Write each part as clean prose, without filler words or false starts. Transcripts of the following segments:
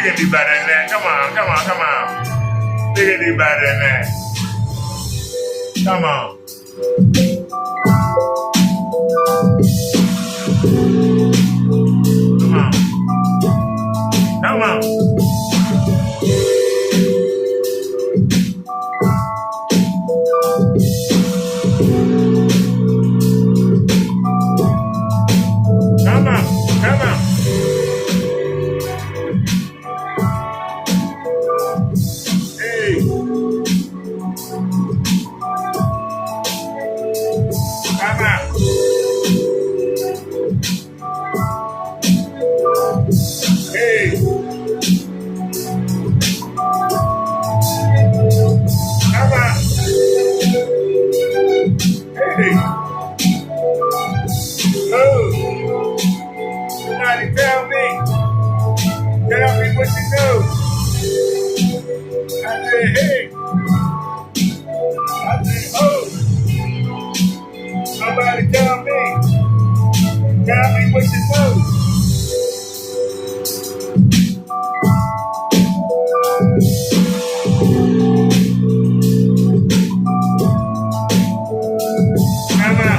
can do better than that. Come on, come on, come on. We can do better than that. Come on. Come on. Come on. Come on. Come on. Hey. Come on. Hey. Come on. Hey. Oh. Somebody tell me what you do. I said, hey. I said, oh. Somebody tell me what you do. Come on.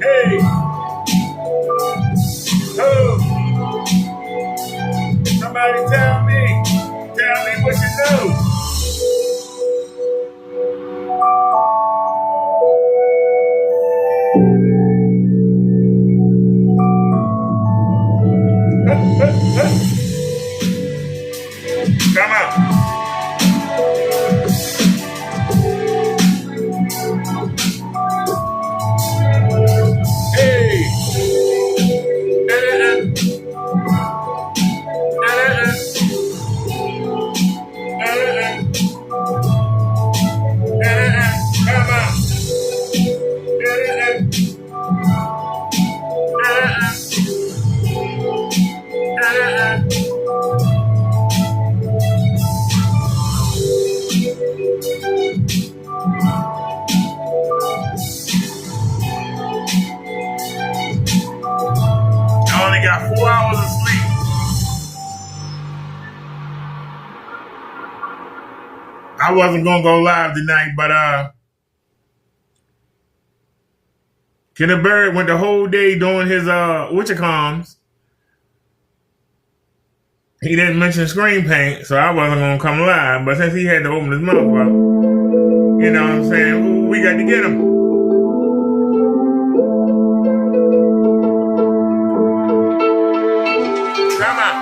Hey! Oh! Somebody tell me what you know. Come on. I only got 4 hours of sleep. I wasn't gonna go live tonight, but Kenneth Bird went the whole day doing his whatchacoms. He didn't mention screen paint, so I wasn't gonna come live. But since he had to open his mouth up, you know what I'm saying, we got to get him. Come on.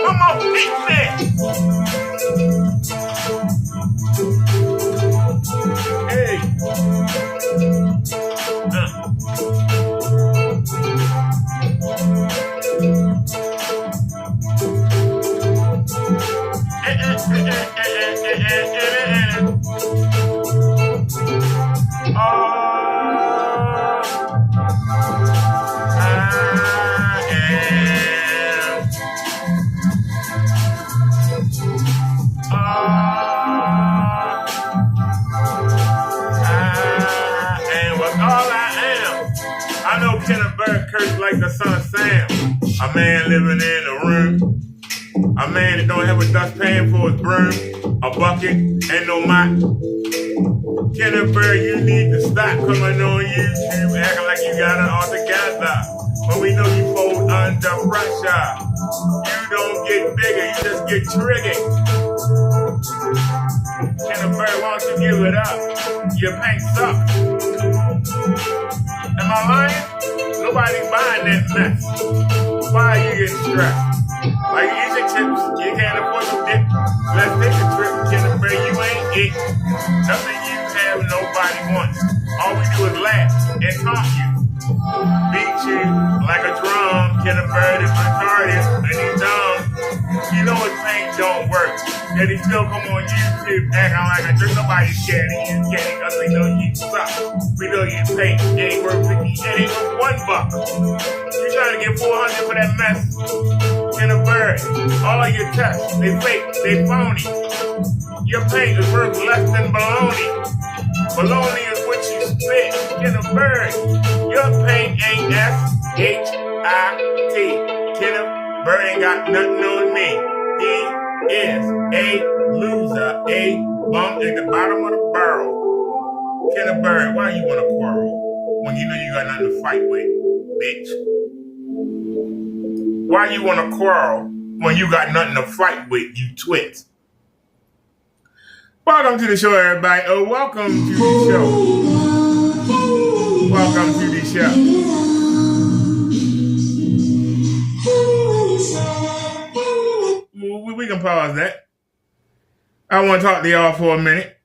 Come on, big man. Hey. I know Kenneth Bird cursed like the son of Sam. A man living in a room. A man that don't have a dustpan for his broom. A bucket and no mop. Kenneth Bird, you need to stop coming on YouTube acting like you got it all together. But we know you fold under pressure. You don't get bigger, you just get triggered. Kenneth Bird, why don't you give it up? Your paint sucks. Am I lying? Nobody's buying that mess. Why are you getting stressed? Like you eat your chips, you can't afford to dip. Let's take a trip, Kenneth Bird. You ain't it. Nothing you have, nobody wants. All we do is laugh and taunt you. Beat you like a drum. Kenneth Bird is retarded and he's dumb. You know his paint don't work. Yet he still come on YouTube acting like a jerk. Nobody's scared of you, because we know you suck. We know you paint. It ain't worth 50. It ain't worth $1. You trying to get 400 for that mess? Kenneth Bird, all of your tests, they fake, they phony. Your paint is worth less than baloney. Baloney is what you spit. Kenneth Bird, your paint ain't S-H-I-T. Kenneth Bird ain't got nothing on me. He is a loser, a bum at the bottom of the barrel. Kenneth Bird, why you want to quarrel when you know you got nothing to fight with, bitch? Why you want to quarrel when you got nothing to fight with, you twit? Welcome to the show, everybody. Oh, welcome to the show. Welcome to the show. We can pause that. I want to talk to y'all for a minute.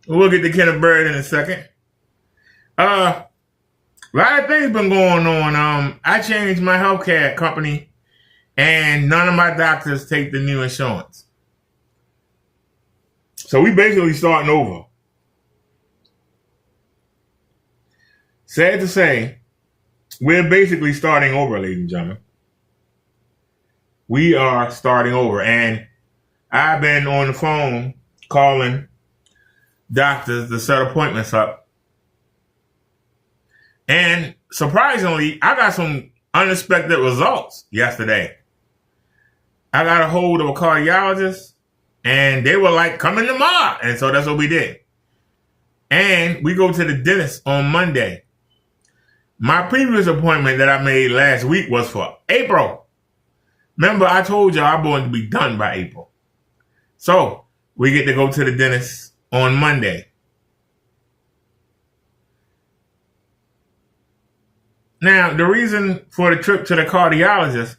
We'll get to Kenneth Bird in a second. A lot of things been going on. I changed my healthcare company, and none of my doctors take the new insurance. So we basically starting over. Sad to say, we're basically starting over, ladies and gentlemen. We are starting over, and I've been on the phone calling doctors to set appointments up. And surprisingly, I got some unexpected results yesterday. I got a hold of a cardiologist, and they were like, come in tomorrow. And so that's what we did. And we go to the dentist on Monday. My previous appointment that I made last week was for April. Remember, I told you I'm going to be done by April. So we get to go to the dentist on Monday. Now, the reason for the trip to the cardiologist,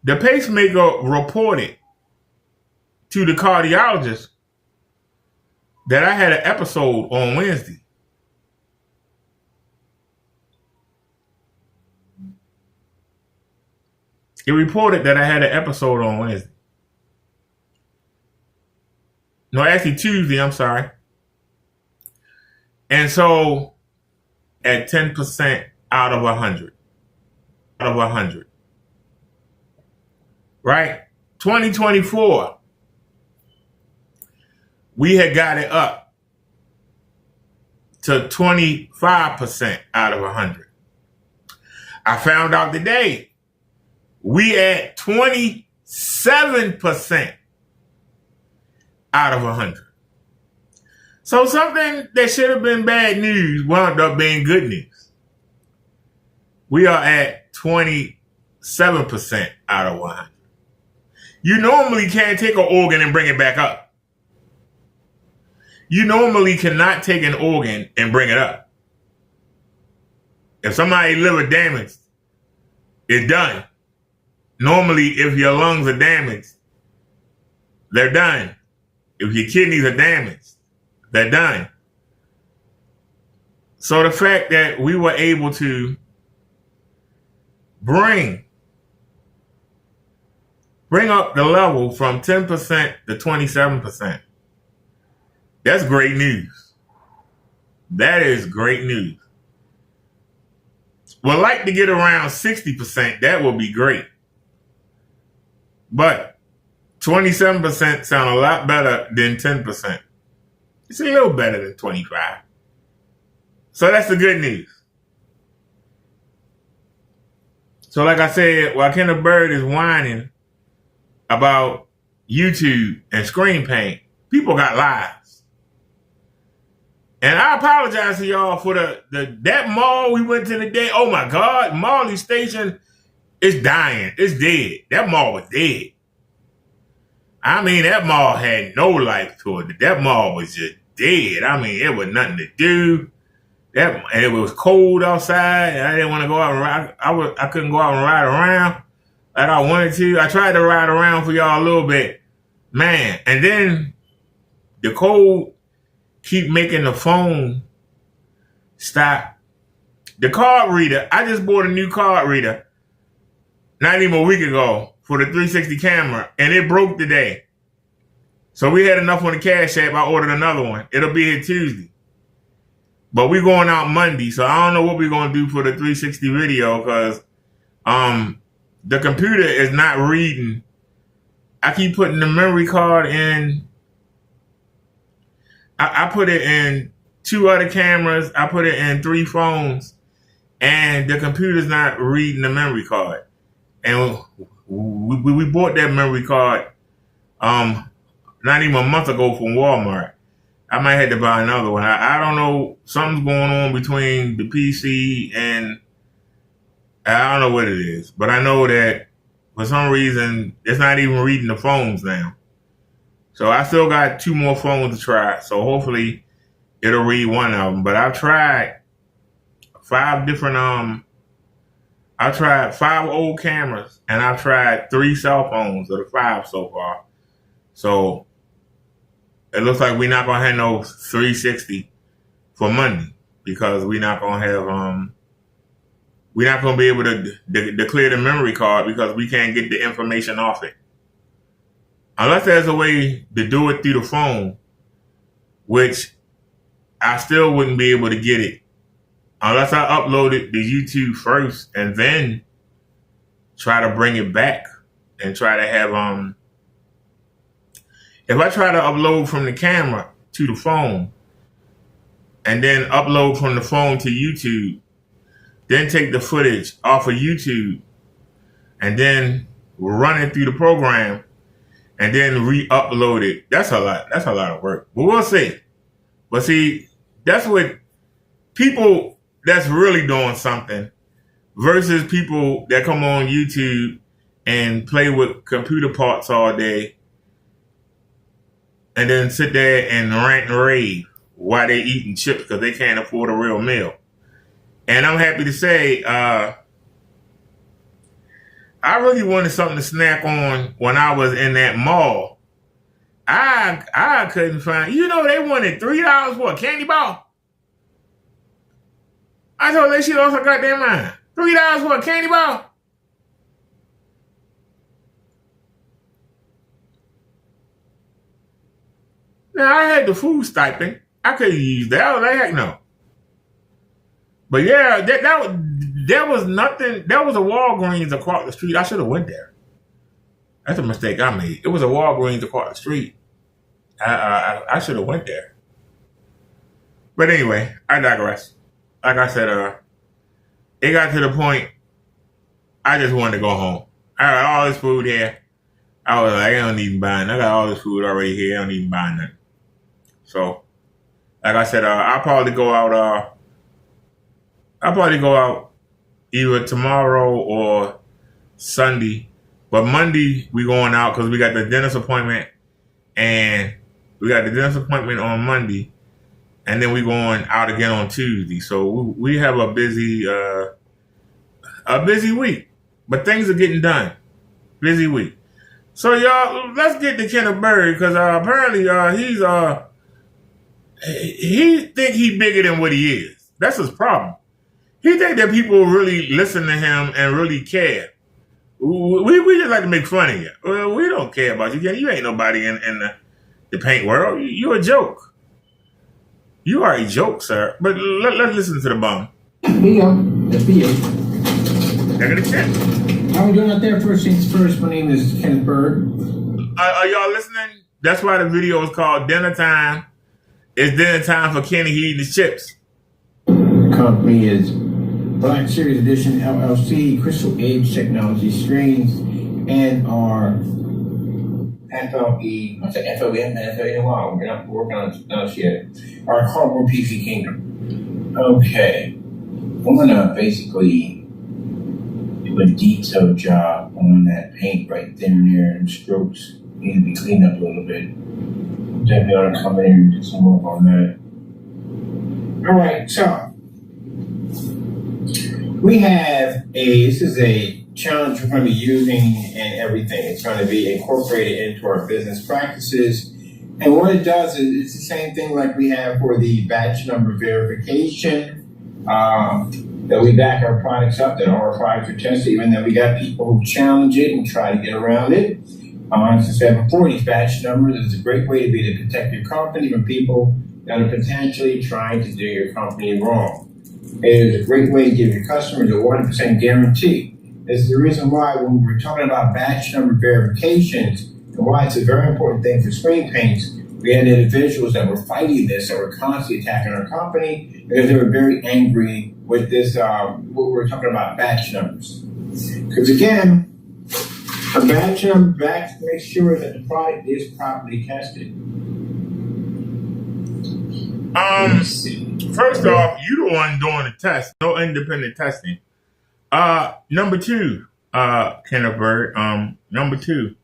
the pacemaker reported to the cardiologist that I had an episode on Wednesday. It reported that I had an episode on Wednesday. No, actually Tuesday, I'm sorry. And so at 10% out of 100. Out of 100. Right? 2024. We had got it up to 25% out of 100. I found out today we at 27% out of 100. So something that should have been bad news wound up being good news. We are at 27% out of 100. You normally can't take an organ and bring it back up. You normally cannot take an organ and bring it up. If somebody's liver damaged, it's done. Normally, if your lungs are damaged, they're done. If your kidneys are damaged, they're done. So the fact that we were able to bring up the level from 10% to 27%, that's great news. That is great news. We'd like to get around 60%. That would be great. But 27% sound a lot better than 10%. It's a little better than 25. So that's the good news. So like I said, while Kenneth Bird is whining about YouTube and screen paint, people got lives. And I apologize to y'all for that mall we went to today. Oh my God, Marley Station is dying. It's dead. That mall was dead. I mean, that mall had no life to it. That mall was just dead. I mean, it was nothing to do. And it was cold outside, and I didn't want to go out and ride. I couldn't go out and ride around like I wanted to. I tried to ride around for y'all a little bit, man. And then the cold keep making the phone stop. The card reader, I just bought a new card reader not even a week ago for the 360 camera, and it broke today. So we had enough on the Cash App. I ordered another one. It'll be here Tuesday. But we're going out Monday, so I don't know what we're going to do for the 360 video because the computer is not reading. I keep putting the memory card in. I put it in 2 other cameras. I put it in 3 phones, and the computer's not reading the memory card. And we bought that memory card not even a month ago from Walmart. I might have to buy another one. I don't know. Something's going on between the PC and I don't know what it is. But I know that for some reason, it's not even reading the phones now. So I still got 2 more phones to try. So hopefully it'll read one of them. But I've tried 5 different, I tried 5 old cameras and I've tried 3 cell phones of the 5 so far. So it looks like we're not going to have no 360 for Monday because we're not going to have, we're not going to be able to clear the memory card because we can't get the information off it. Unless there's a way to do it through the phone, which I still wouldn't be able to get it unless I upload it to YouTube first and then try to bring it back and try to have, if I try to upload from the camera to the phone and then upload from the phone to YouTube, then take the footage off of YouTube and then run it through the program and then re-upload it, that's a lot of work. But we'll see. But see, that's what people that's really doing something versus people that come on YouTube and play with computer parts all day and then sit there and rant and rave while they eating chips because they can't afford a real meal. And I'm happy to say, I really wanted something to snack on when I was in that mall. I couldn't find, they wanted $3 for a candy bar. I told that shit also got their mind. $3 for a candy bar? Now, I had the food stipend. I could have used that. I was like, heck no. But yeah, that was nothing. That was a Walgreens across the street. I should have went there. That's a mistake I made. It was a Walgreens across the street. I should have went there. But anyway, I digress. Like I said, it got to the point I just wanted to go home. I got all this food here. I was like, I don't even buy nothing. I got all this food already here. I don't even buy nothing. So, like I said, I'll probably go out. Either tomorrow or Sunday. But Monday we going out because we got the dentist appointment, and we got the dentist appointment on Monday, and then we going out again on Tuesday. So we have a busy week, but things are getting done. Busy week. So y'all, let's get to Kenneth Berry because apparently he think he bigger than what he is. That's his problem. He think that people really listen to him and really care. We just like to make fun of you. Well, we don't care about you. You ain't nobody in the paint world. You're a joke. You are a joke, sir. But let's listen to the bum. Here you go. That's for you. Look at the check. How are we doing out there? First things first, my name is Kenneth Berry. Are y'all listening? That's why the video is called Dinnertime. It's dinner time for Kenny. He eating his chips. The company is Black Series Edition LLC, Crystal Age Technology Screens, and our FLE, what's that? FLM, FLE, wow, we're not working on it yet. Our Cardboard PC Kingdom. Okay. I'm going to basically do a detailed job on that paint right there and there and strokes. need to be cleaned up a little bit. Definitely ought to come in and do some work on that. All right, so we have this is a challenge we're going to be using in everything. It's going to be incorporated into our business practices. And what it does is it's the same thing like we have for the batch number verification. That we back our products up, that all our products are tested, even though we got people who challenge it and try to get around it. As I said before, these batch numbers is a great way to protect your company from people that are potentially trying to do your company wrong. It is a great way to give your customers a 100% guarantee. This is the reason why when we're talking about batch number verifications and why it's a very important thing for screen paints, we had individuals that were fighting this, that were constantly attacking our company because they were very angry with this, what we're talking about batch numbers. Because again, a batch number makes sure that the product is properly tested. First off, you the one doing the test, no independent testing. Number two, Kenneth Bird, number two,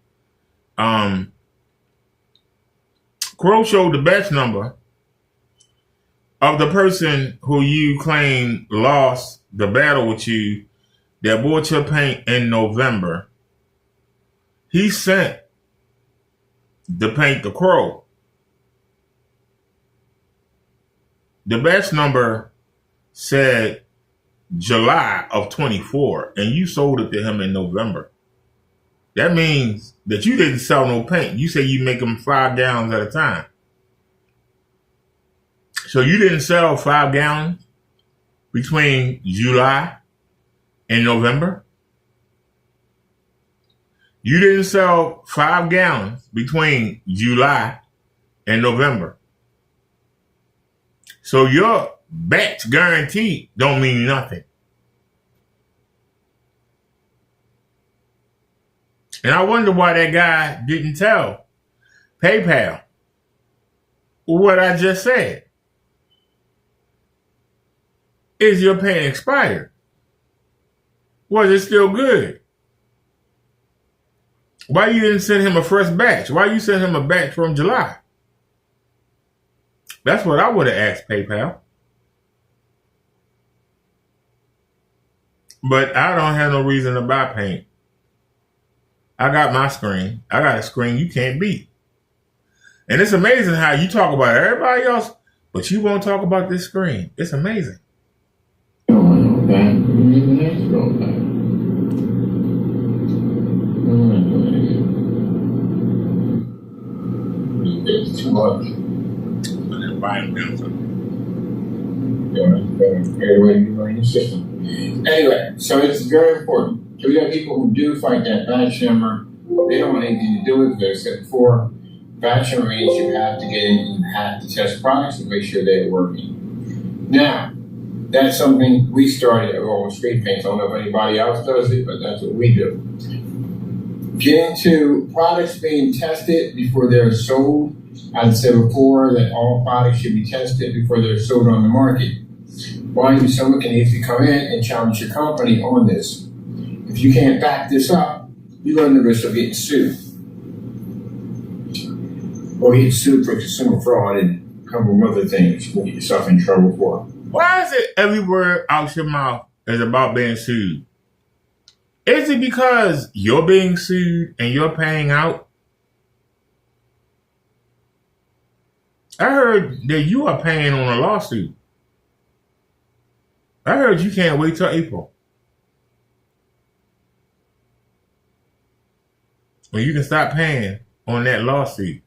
Crow showed the batch number of the person who you claim lost the battle with you that bought your paint in November. He sent the paint to Crow. The batch number said July of 24, and you sold it to him in November. That means that you didn't sell no paint. You say you make them 5 gallons at a time. So you didn't sell 5 gallons between July and November. You didn't sell 5 gallons between July and November. So your batch guarantee don't mean nothing. And I wonder why that guy didn't tell PayPal what I just said. Is your paint expired? Was it still good? Why you didn't send him a fresh batch? Why you sent him a batch from July? That's what I would have asked PayPal. But I don't have no reason to buy paint. I got my screen. I got a screen you can't beat. And it's amazing how you talk about everybody else, but you won't talk about this screen. It's amazing. It's too much. Anyway, so it's very important. So we have people who do fight that batch number. They don't want anything to do with it. As I said before, batch number means you have to get in and you have to test products and make sure they're working. Now, that's something we started at Rolling Street Paints. I don't know if anybody else does it, but that's what we do. Getting to products being tested before they're sold. As I said before, that all products should be tested before they're sold on the market. Why? Someone can easily come in and challenge your company on this. If you can't back this up, you run the risk of getting sued. Or getting sued for consumer fraud and a couple of other things you can get yourself in trouble for. Why is it every word out your mouth is about being sued? Is it because you're being sued and you're paying out? I heard that you are paying on a lawsuit. I heard you can't wait till April when you can stop paying on that lawsuit.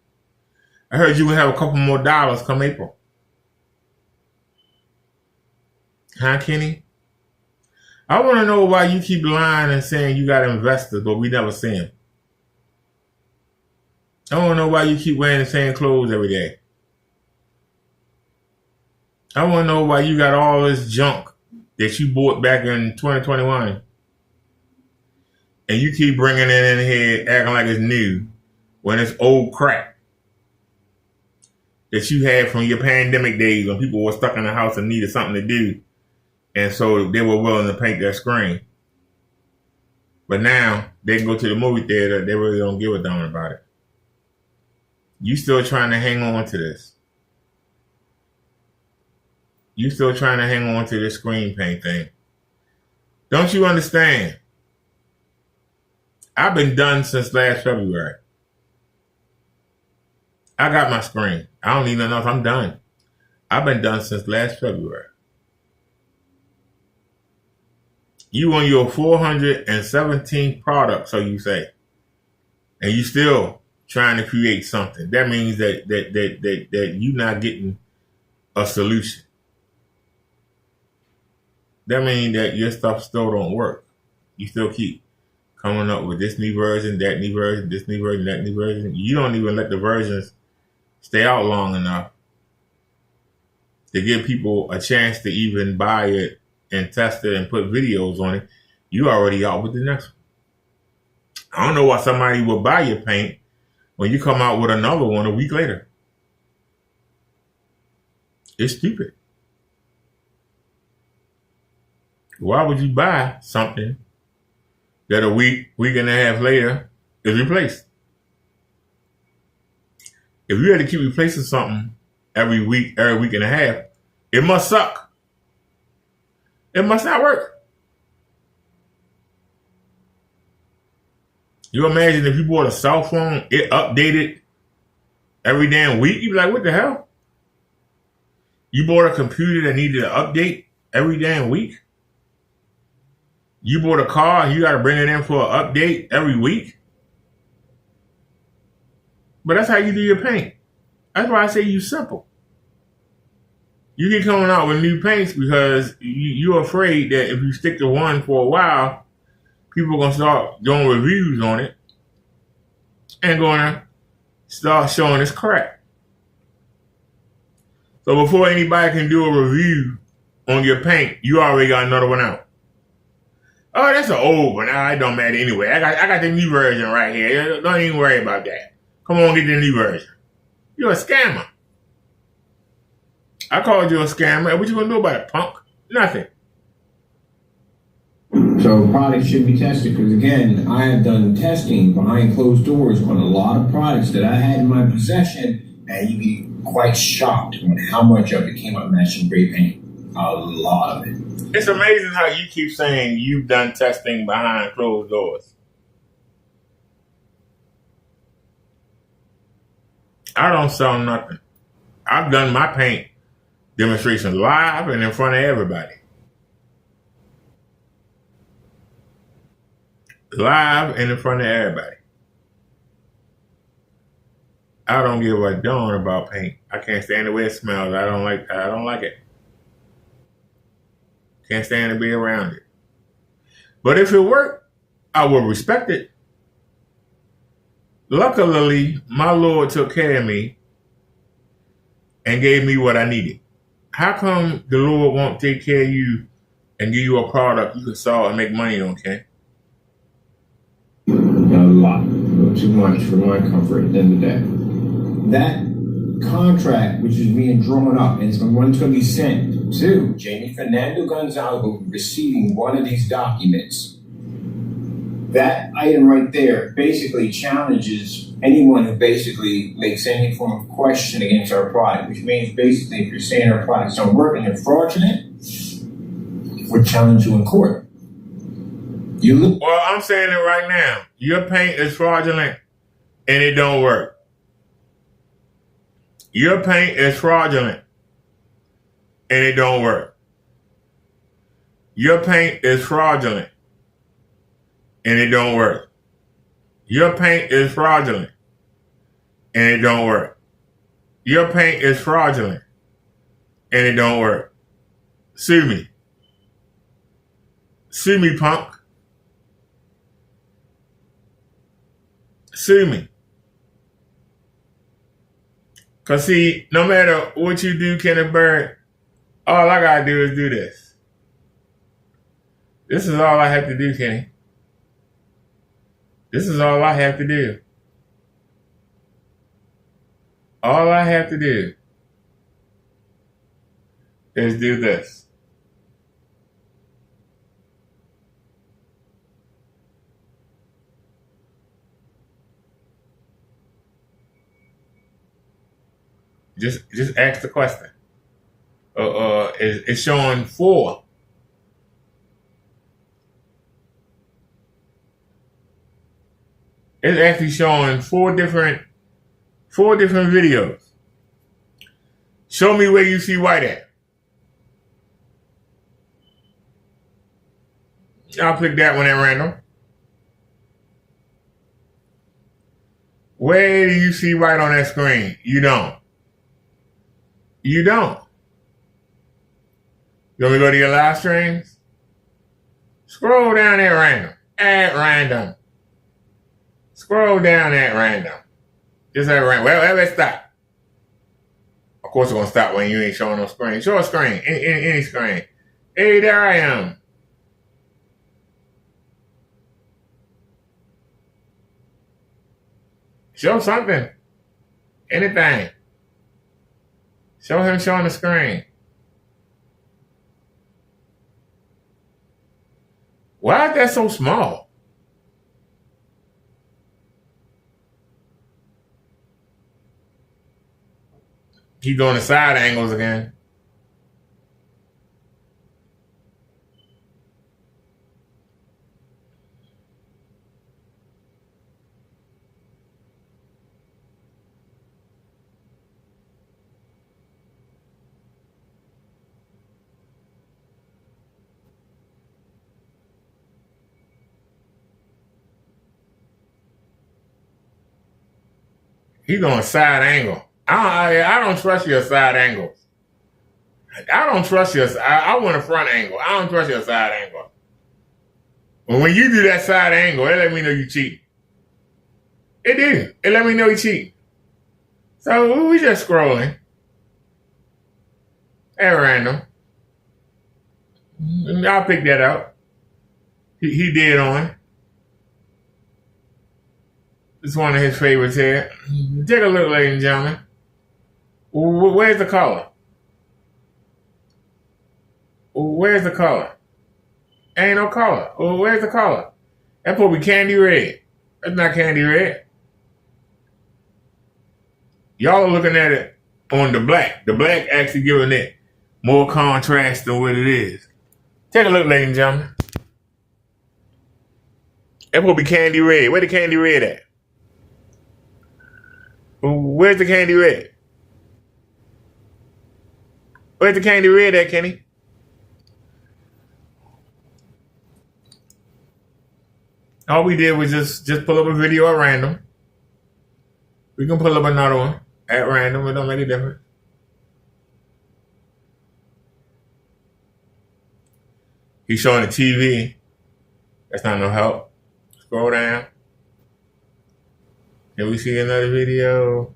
I heard you would have a couple more dollars come April. Huh, Kenny? I want to know why you keep lying and saying you got investors, but we never see them. I want to know why you keep wearing the same clothes every day. I want to know why you got all this junk that you bought back in 2021. And you keep bringing it in here acting like it's new when it's old crap that you had from your pandemic days when people were stuck in the house and needed something to do. And so they were willing to paint their screen. But now they can go to the movie theater. They really don't give a damn about it. You still trying to hang on to this. You still trying to hang on to this screen paint thing. Don't you understand? I've been done since last February. I got my screen. I don't even know if I'm done. I've been done since last February. You on your 417th product, so you say. And you still trying to create something. That means that you're not getting a solution. That means that your stuff still don't work. You still keep coming up with this new version, that new version, this new version, that new version. You don't even let the versions stay out long enough to give people a chance to even buy it and test it and put videos on it. You already out with the next one. I don't know why somebody would buy your paint when you come out with another one a week later. It's stupid. Why would you buy something that a week and a half later is replaced? If you had to keep replacing something every week and a half, it must suck. It must not work. You imagine if you bought a cell phone, it updated every damn week, you'd be like, what the hell? You bought a computer that needed an update every damn week? You bought a car and you got to bring it in for an update every week? But that's how you do your paint. That's why I say you simple. You get coming out with new paints because you're afraid that if you stick to one for a while, people are going to start doing reviews on it and going to start showing it's crap. So before anybody can do a review on your paint, you already got another one out. Oh, that's an old one. It don't matter anyway. I got the new version right here. Don't even worry about that. Come on, get the new version. You're a scammer. I called you a scammer. What you gonna do about it, punk? Nothing. So products should be tested because, again, I have done testing behind closed doors on a lot of products that I had in my possession, and you'd be quite shocked on how much of it came up matching spray paint. A lot of it. It's amazing how you keep saying you've done testing behind closed doors. I don't sell nothing. I've done my paint demonstrations live and in front of everybody. Live and in front of everybody. I don't give a darn about paint. I can't stand the way it smells. I don't like it. Can't stand to be around it. But if it worked, I would respect it. Luckily, my Lord took care of me and gave me what I needed. How come the Lord won't take care of you and give you a product you can sell and make money on, Ken? A lot. Too much for my comfort at the end of the day. That contract, which is being drawn up, and it's going to be sent to Jamie Fernando Gonzalez, receiving one of these documents. That item right there basically challenges anyone who basically makes any form of question against our product, which means basically if you're saying our products don't work and they're fraudulent, we'll challenge you in court. Well, I'm saying it right now. Your paint is fraudulent and it don't work. Your paint is fraudulent and it don't work. Your paint is fraudulent and it don't work. Your paint is fraudulent and it don't work. Your paint is fraudulent and it don't work. Sue me. Sue me, punk. Sue me. Because see, no matter what you do, Kenneth Bird, all I got to do is do this. This is all I have to do, Kenny. This is all I have to do. All I have to do is do this. Just ask the question. It's showing 4. It's actually showing 4 different videos. Show me where you see white at. I'll pick that one at random. Where do you see white on that screen? You don't. You don't. You want me to go to your live streams? Scroll down at random. At random. Scroll down at random. Just at random. Well, let's stop. Of course, it's going to stop when you ain't showing no screen. Show a screen. Any screen. Hey, there I am. Show something. Anything. Show him showing the screen. Why is that so small? Keep doing the side angles again. He's on side angle. I don't trust your side angles. I don't trust your. I want a front angle. I don't trust your side angle. When you do that side angle, it let me know you cheat. It did. It let me know you cheat. So we just scrolling at random. I'll pick that up. He did on. It's one of his favorites here. Take a look, ladies and gentlemen. Where's the color? Where's the color? Ain't no color. Where's the color? That's supposed to be candy red. That's not candy red. Y'all are looking at it on the black. The black actually giving it more contrast than what it is. Take a look, ladies and gentlemen. That's supposed to be candy red. Where the candy red at? Where's the candy red? Where's the candy red at, Kenny? All we did was just pull up a video at random. We can pull up another one at random. It don't make a difference. He's showing the TV. That's not no help. Scroll down. Can we see another video?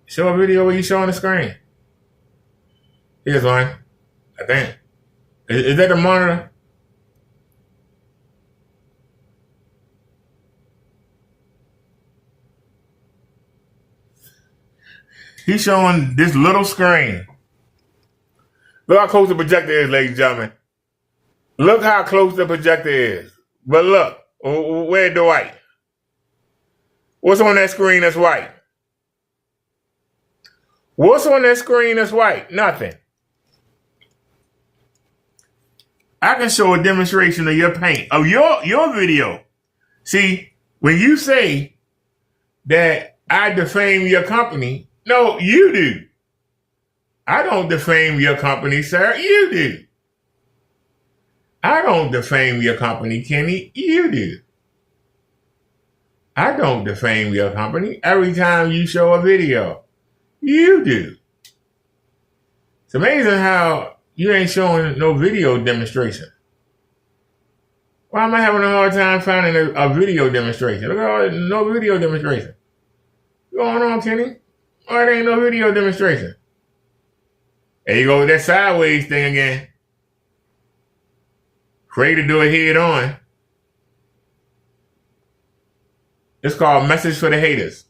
Show a video where you showing the screen. Here's one. I think. Is that the monitor? He's showing this little screen. Look how close the projector is, ladies and gentlemen. Look how close the projector is. But look, where's the white? What's on that screen that's white? What's on that screen that's white? Nothing. I can show a demonstration of your paint, of your video. See, when you say that I defame your company, no, you do. I don't defame your company, sir. You do. I don't defame your company, Kenny. You do. I don't defame your company. Every time you show a video, you do. It's amazing how you ain't showing no video demonstration. Why am I having a hard time finding a video demonstration? Look at all, no video demonstration. What's going on, Kenny? Why there ain't no video demonstration? There you go with that sideways thing again. Afraid to do it head on. It's called Message for the Haters.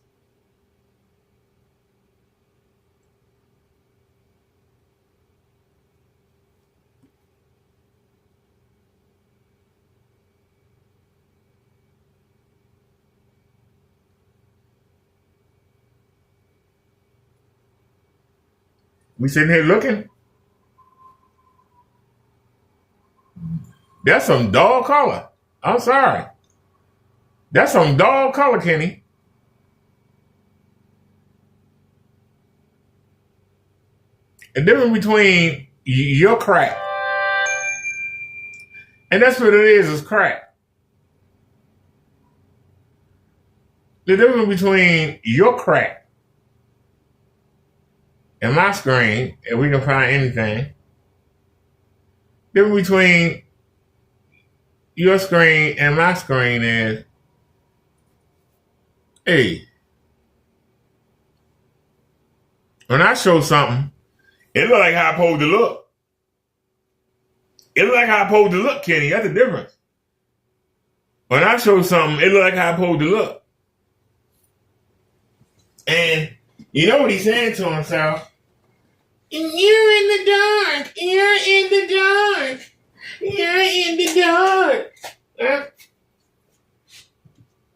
We sitting here looking. That's some dog color. I'm sorry. That's some dog color, Kenny. The difference between your crack, and that's what it is crack. The difference between your crack and my screen, if we can find anything, the difference between your screen and my screen is, hey, when I show something, it look like how I'm supposed to look. It look like how I'm supposed to look, Kenny. That's the difference. When I show something, it look like how I'm supposed to look. And you know what he's saying to himself? You're in the dark. You're in the dark. You're in the dark.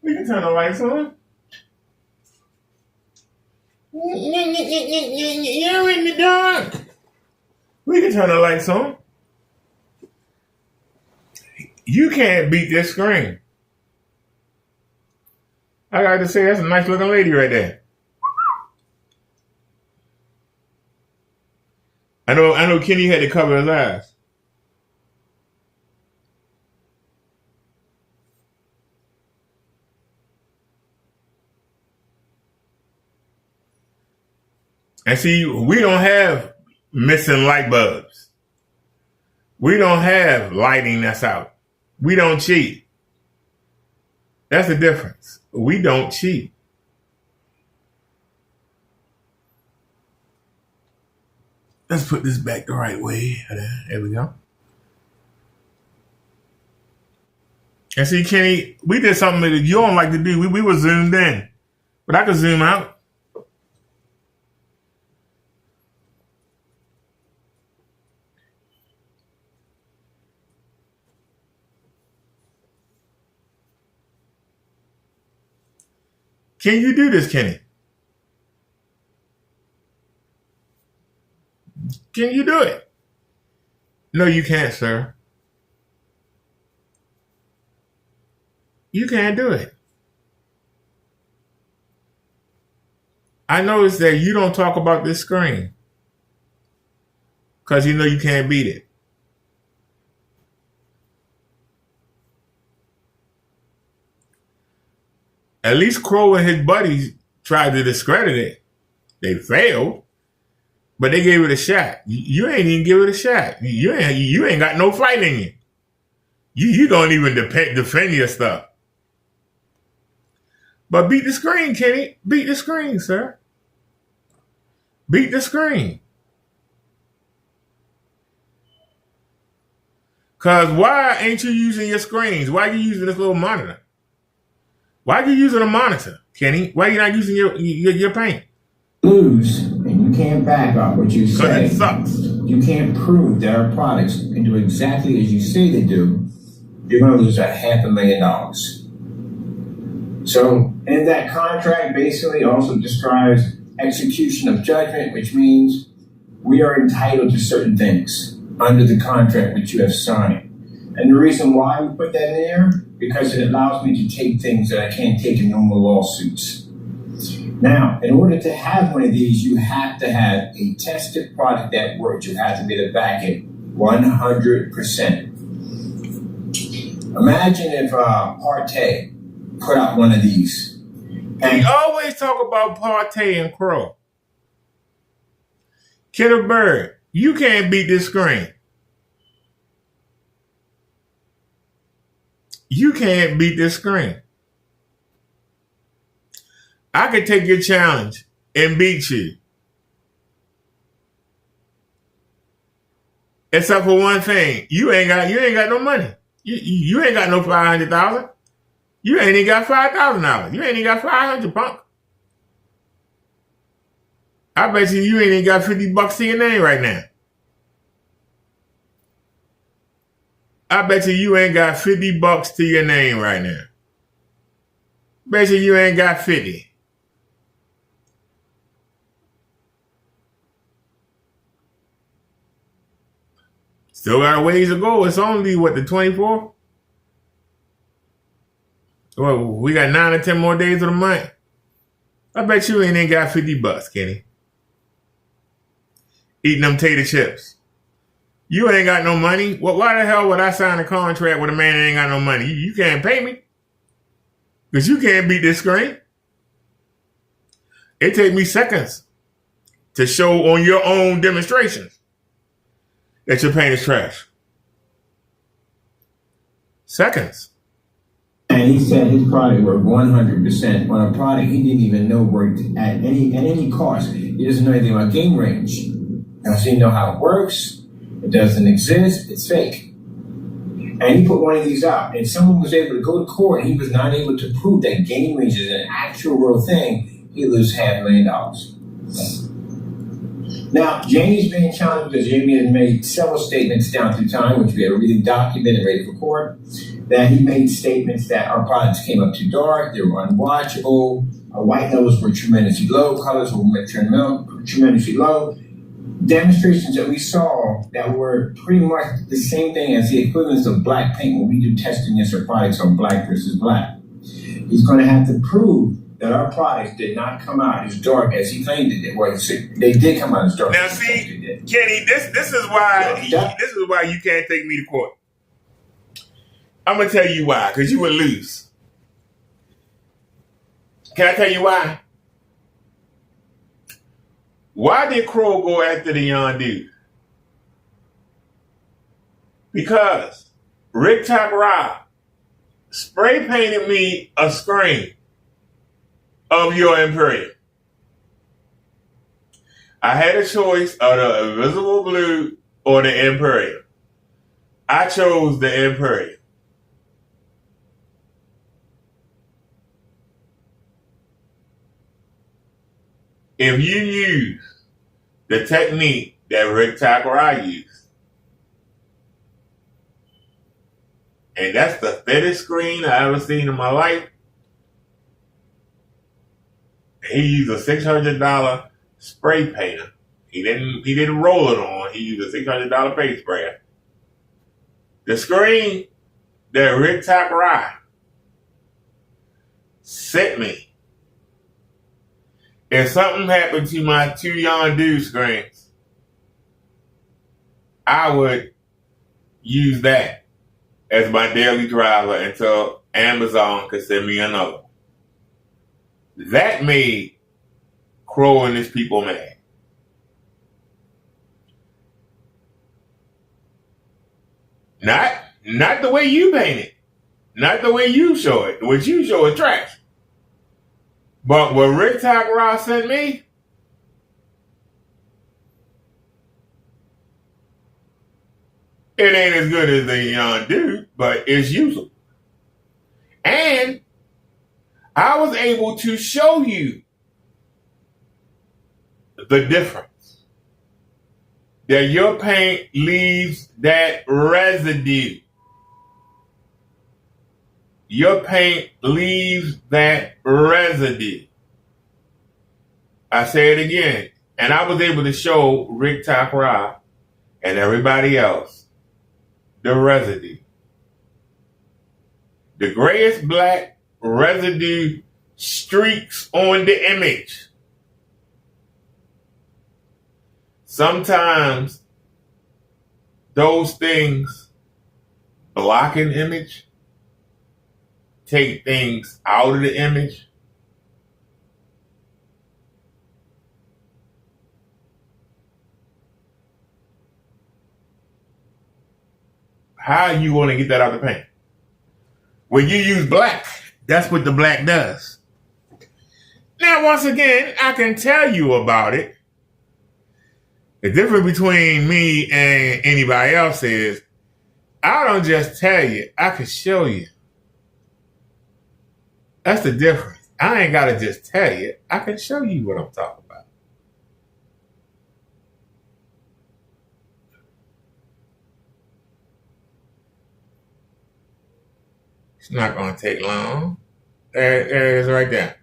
We can turn the lights on. You're in the dark. We can turn the lights on. You can't beat this screen. I got to say, that's a nice looking lady right there. I know Kenny had to cover his eyes. And see, we don't have missing light bulbs. We don't have lighting that's out. We don't cheat. That's the difference. We don't cheat. Let's put this back the right way. There we go. And see, Kenny, we did something that you don't like to do. We were zoomed in. But I could zoom out. Can you do this, Kenny? Can you do it? No, you can't, sir. You can't do it. I noticed that you don't talk about this screen because you know you can't beat it. At least Crow and his buddies tried to discredit it. They failed, but they gave it a shot. You ain't even give it a shot. You ain't got no fight in you. You don't even defend your stuff. But beat the screen, Kenny. Beat the screen, sir. Beat the screen. Because why ain't you using your screens? Why are you using this little monitor? Why are you using a monitor, Kenny? Why are you not using your paint? Lose, and you can't back up what you say. Because it sucks. You can't prove that our products can do exactly as you say they do. You're going to lose $500,000. So, and that contract basically also describes execution of judgment, which means we are entitled to certain things under the contract which you have signed. And the reason why we put that in there, because it allows me to take things that I can't take in normal lawsuits. Now, in order to have one of these, you have to have a tested product that works. You have to be able to back it 100%. Imagine if Partey put out one of these. And we always talk about Partey and Crow. Kidder Bird, you can't beat this screen. You can't beat this screen. I could take your challenge and beat you. Except for one thing. You ain't got no money. You ain't got no $500,000. You ain't even got $5,000. You ain't even got $500, punk. I bet you ain't even got $50 to your name right now. I bet you ain't got $50 to your name right now. Bet you ain't got 50. Still got a ways to go. It's only, what, the 24th? Well, we got 9 or 10 more days of the month. I bet you ain't got $50, Kenny. Eating them tater chips. You ain't got no money. Well, why the hell would I sign a contract with a man that ain't got no money? You can't pay me. Because you can't beat this screen. It take me seconds to show on your own demonstrations that your paint is trash. Seconds. And he said his product worked 100% on a product he didn't even know worked at any cost. He doesn't know anything about game range. Now, so you know how it works. It doesn't exist. It's fake. And he put one of these out, and someone was able to go to court, and he was not able to prove that game range is an actual real thing. He loses $500,000. Now, Jamie's being challenged because Jamie has made several statements down through time, which we have really documented, ready for court, that he made statements that our products came up too dark, they were unwatchable, our white levels were tremendously low, colors were tremendously low. Demonstrations that we saw that were pretty much the same thing as the equivalence of black paint when we do testing against our products on black versus black. He's going to have to prove that our products did not come out as dark as he claimed it did. Well, they did come out as dark. Now, see, Kenny, this is why you can't take me to court. I'm gonna tell you why, because you would lose. Can I tell you why? Why did Crow go after the young dude? Because Rick Takara spray painted me a screen of your Imperium. I had a choice of the Invisible Blue or the Imperium. I chose the Imperium. If you use the technique that Rick Takara used, and that's the fittest screen I ever seen in my life, he used a $600 spray painter. He didn't roll it on. He used a $600 paint sprayer. The screen that Rick Takara sent me, if something happened to my two young dude screens, I would use that as my daily driver until Amazon could send me another. That made Crow and his people mad. Not the way you paint it. Not the way you show it. What you show is trash. But what Rick Takara sent me, it ain't as good as the young dude, but it's usable. And I was able to show you the difference. That your paint leaves that residue. Your paint leaves that residue. I say it again. And I was able to show Rick Takara and everybody else the residue. The grayish black residue streaks on the image. Sometimes those things block an image, take things out of the image. How are you going to get that out of the paint? When you use black, that's what the black does. Now, once again, I can tell you about it. The difference between me and anybody else is I don't just tell you, I can show you. That's the difference. I ain't got to just tell you. I can show you what I'm talking about. It's not going to take long. There it is right there.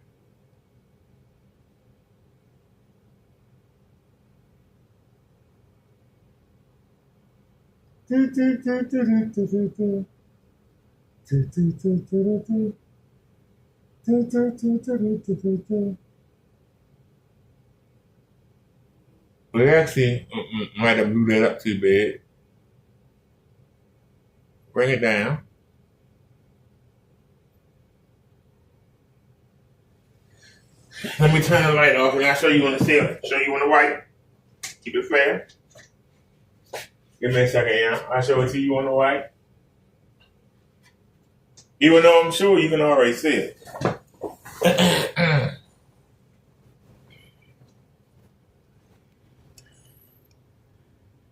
We actually might have blew that up too bad. Bring it down. Let me turn the light off and I'll show you on the ceiling. Show you on the white. Keep it fair. Give me a second, yeah. I'll show it to you on the white. Even though I'm sure you can already see it.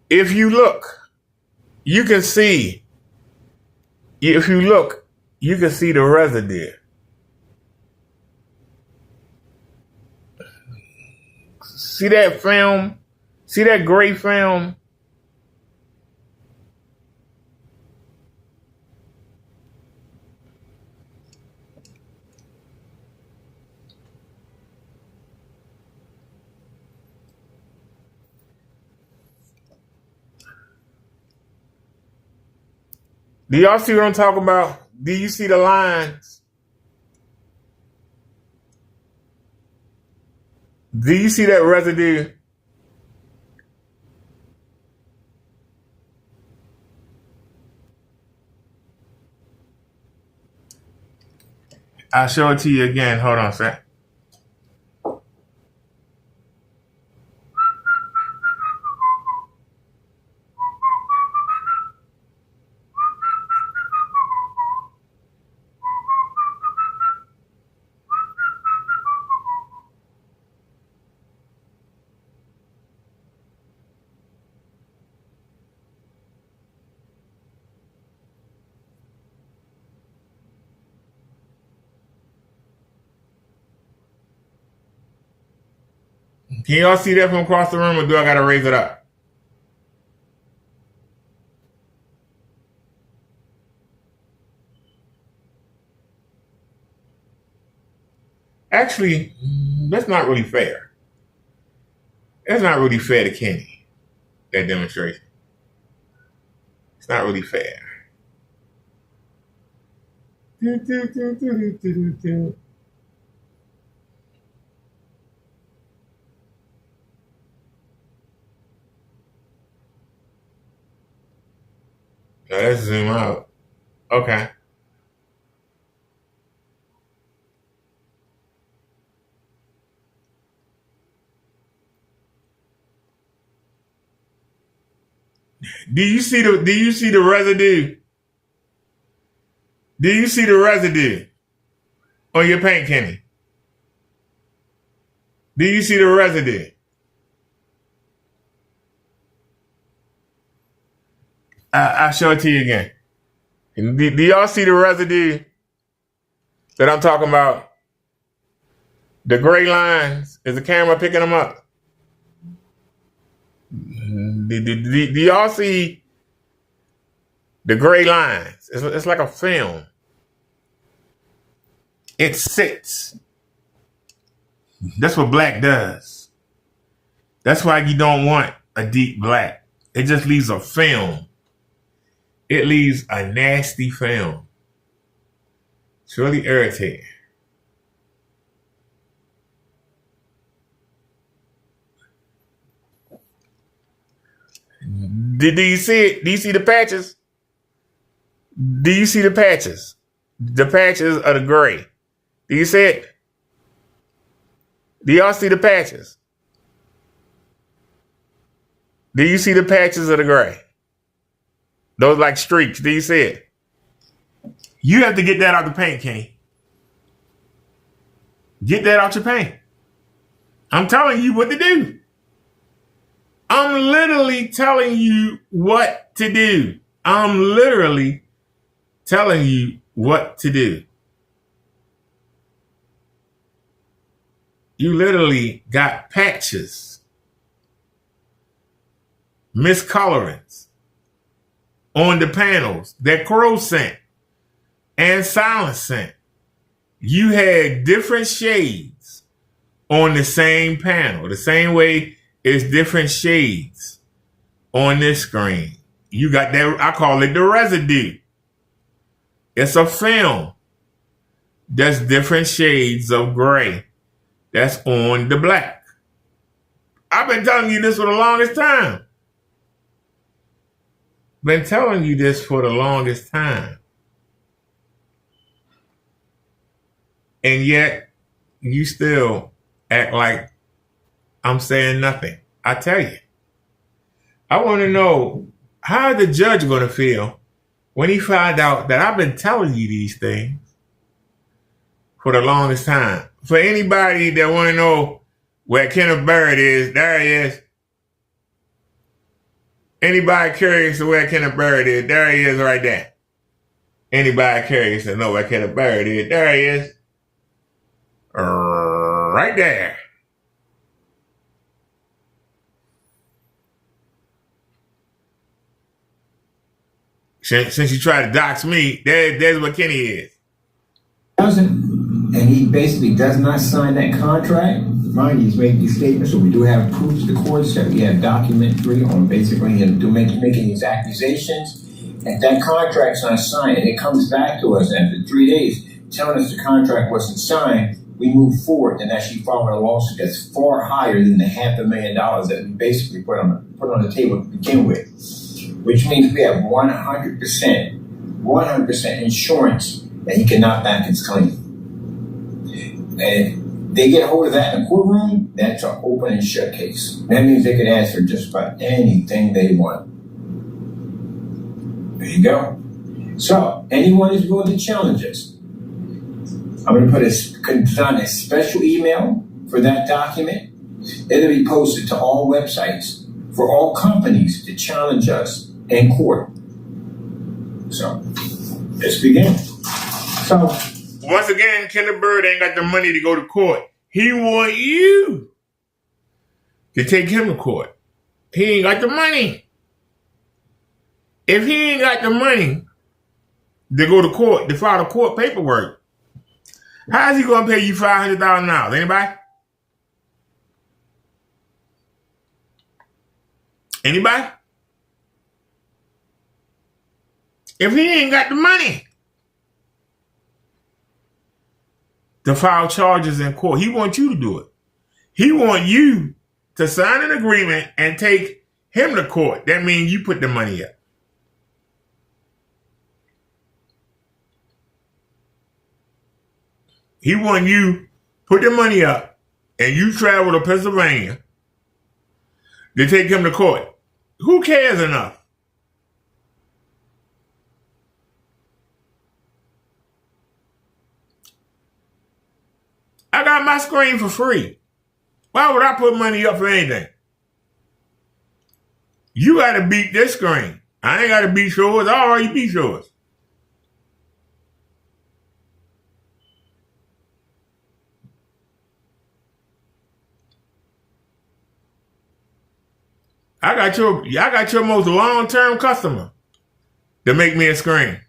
If you look, you can see. If you look, you can see the residue. See that film? See that gray film? Do y'all see what I'm talking about? Do you see the lines? Do you see that residue? I'll show it to you again. Hold on a sec. Can y'all see that from across the room, or do I gotta raise it up? Actually, that's not really fair. That's not really fair to Kenny, that demonstration. It's not really fair. Now let's zoom out. Okay. Do you see the residue? Do you see the residue on your paint, Kenny? Do you see the residue? I'll show it to you again. Do y'all see the residue that I'm talking about? The gray lines. Is the camera picking them up? Do y'all see the gray lines? It's like a film. It sits. That's what black does. That's why you don't want a deep black. It just leaves a film. It leaves a nasty film. It's really irritating. Do you see it? Do you see the patches? Do you see the patches? The patches are the gray. Do you see it? Do y'all see the patches? Do you see the patches of the gray? Those like streaks. Do you see it? You have to get that out the paint, Kenny. Get that out your paint. I'm telling you what to do. I'm literally telling you what to do. I'm literally telling you what to do. You literally got patches, miscolorings on the panels that Crow sent and Silence sent. You had different shades on the same panel, the same way it's different shades on this screen. you got that, I call it the residue. It's a film that's different shades of gray that's on the black. I've been telling you this for the longest time. Been telling you this for the longest time. And yet, you still act like I'm saying nothing. I tell you. I want to know, how the judge going to feel when he find out that I've been telling you these things for the longest time? For anybody that want to know where Kenneth Barrett is, there he is. Anybody curious to where Kenneth Barrett is, there he is right there. Anybody curious to know where Kenneth Barrett is, there he is. Right there. Since you tried to dox me, there's what Kenny is. And he basically does not sign that contract. Mind you, he's making these statements, so we do have proof to the courts that we have documentary on basically him making these accusations. If that contract's not signed and it comes back to us after 3 days telling us the contract wasn't signed, we move forward and actually file a lawsuit that's far higher than the $500,000 that we basically put on the table to begin with. Which means we have 100% insurance that he cannot back his claim. And if they get hold of that in the courtroom, that's an open and shut case. That means they could ask for just about anything they want. There you go. So, anyone is willing to challenge us. I'm going to put a special email for that document. It'll be posted to all websites for all companies to challenge us in court. So, let's begin. So, once again, Kenneth Bird ain't got the money to go to court. He want you to take him to court. He ain't got the money. If he ain't got the money to go to court, to file the court paperwork, how is he going to pay you $500,000? Anybody? Anybody? If he ain't got the money to file charges in court, he wants you to do it. He wants you to sign an agreement and take him to court. That means you put the money up. He wants you put the money up and you travel to Pennsylvania to take him to court. Who cares enough? I got my screen for free. Why would I put money up for anything? You got to beat this screen. I ain't got to beat yours. I already beat yours. I got your most long-term customer to make me a screen.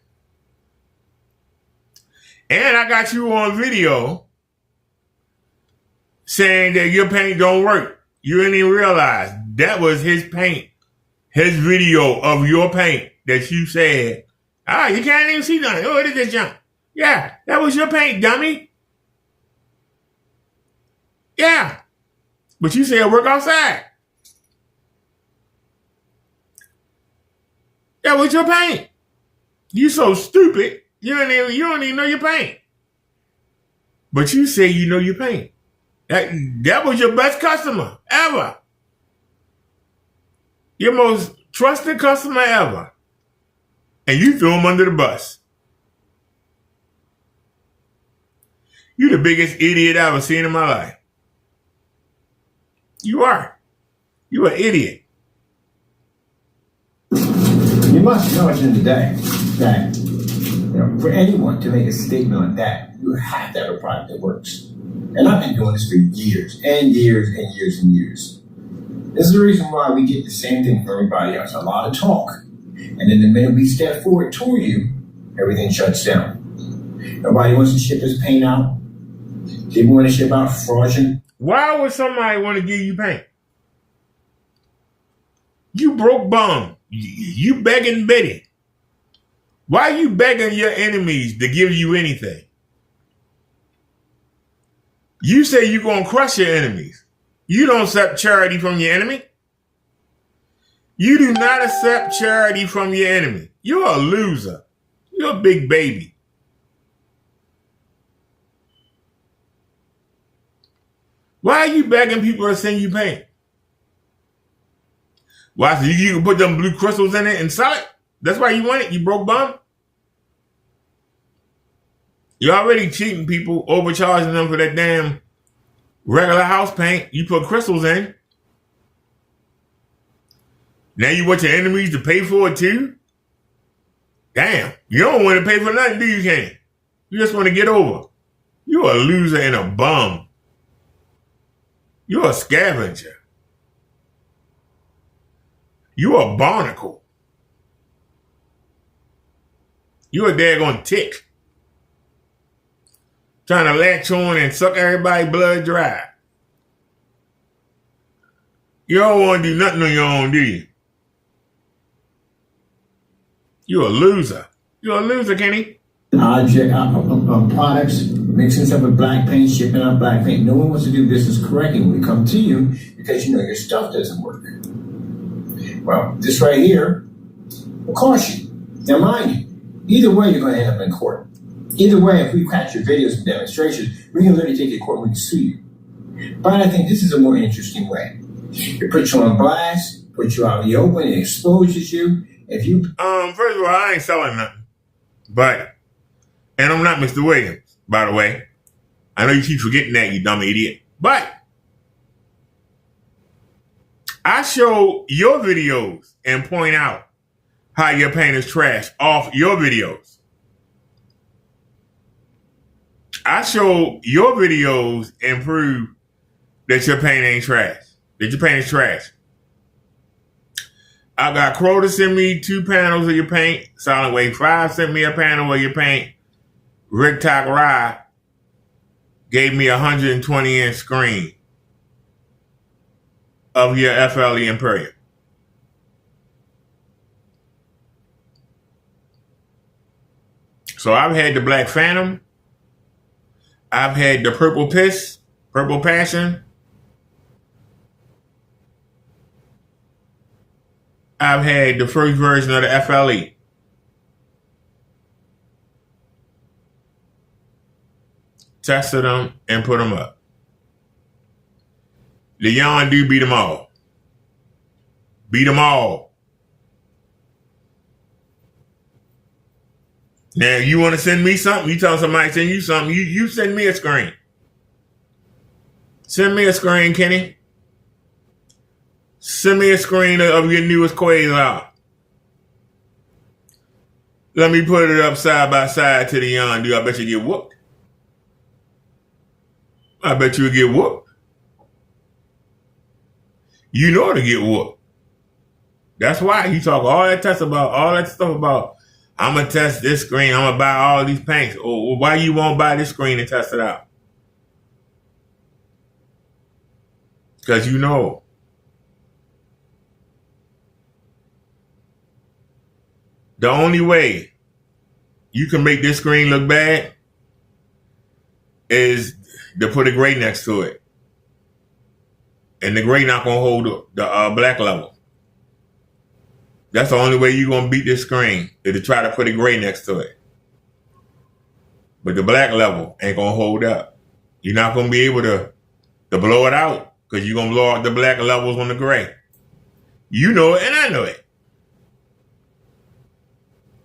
And I got you on video saying that your paint don't work. You didn't even realize that was his paint, his video of your paint that you said, you can't even see nothing. Oh, it is this junk. Yeah, that was your paint, dummy. Yeah. But you said work outside. That was your paint. You so stupid, you don't even know your paint. But you say you know your paint. That was your best customer ever. Your most trusted customer ever. And you threw him under the bus. You the biggest idiot I've ever seen in my life. You are. You an idiot. You must know at the end of the day that for anyone to make a statement like that, you have to have a product that works. And I've been doing this for years and years and years and years. This is the reason why we get the same thing from everybody else. A lot of talk. And then the minute we step forward toward you, everything shuts down. Nobody wants to ship his paint out. People want to ship out fraudulent. Why would somebody want to give you paint? You broke bum. You begging Betty. Why are you begging your enemies to give you anything? You say you're going to crush your enemies. You don't accept charity from your enemy. You do not accept charity from your enemy. You're a loser. You're a big baby. Why are you begging people to send you paint? Why? So you can put them blue crystals in it and sell it? That's why you want it, you broke bum? You're already cheating people, overcharging them for that damn regular house paint you put crystals in. Now you want your enemies to pay for it too? Damn, you don't want to pay for nothing, do you, Kenny? You just want to get over. You're a loser and a bum. You're a scavenger. You're a barnacle. You're a daggone tick. Trying to latch on and suck everybody's blood dry. You don't want to do nothing on your own, do you? You're a loser. You're a loser, Kenny. Object products, mixing stuff with black paint, shipping out black paint. No one wants to do business correctly when we come to you because you know your stuff doesn't work. Well, this right here will cost you. Now, mind you, either way, you're going to end up in court. Either way, if we catch your videos and demonstrations, we can literally take you to court and we can sue you. But I think this is a more interesting way. It puts you on blast, puts you out in the open, it exposes you. If you first of all, I ain't selling nothing. But, and I'm not Mr. Williams, by the way. I know you keep forgetting that, you dumb idiot. But I show your videos and point out how your paint is trash off your videos. I show your videos and prove that your paint ain't trash. That your paint is trash. I got Crow to send me 2 panels of your paint. Solid Waste 5 sent me a panel of your paint. Rick Talk Rye gave me a 120-inch screen of your FLE Imperium. So I've had the Black Phantom. I've had the Purple Piss, Purple Passion. I've had the first version of the FLE. Tested them and put them up. The yarn do beat them all. Beat them all. Now, you want to send me something? You tell somebody to send you something. You send me a screen. Send me a screen, Kenny. Send me a screen of your newest Quasar. Let me put it up side by side to the yarn. I bet you get whooped. I bet you get whooped. You know to get whooped. That's why you talk all that stuff about, I'm going to test this screen. I'm going to buy all these paints. Or why you won't buy this screen and test it out? Because you know. The only way you can make this screen look bad is to put a gray next to it. And the gray not going to hold the black level. That's the only way you're going to beat this screen, is to try to put a gray next to it. But the black level ain't going to hold up. You're not going to be able to blow it out because you're going to blow out the black levels on the gray. You know it and I know it.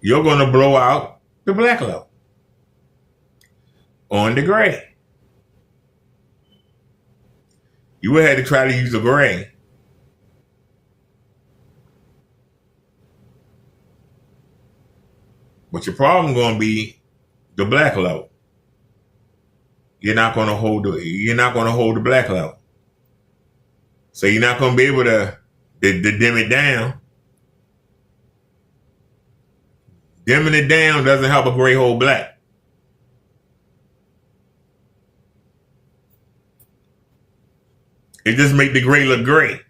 You're going to blow out the black level on the gray. You would have to try to use the gray. But your problem going to be the black level. You're not going to hold the black level. So you're not going to be able to dim it down. Dimming it down doesn't help a gray hold black. It just make the gray look gray.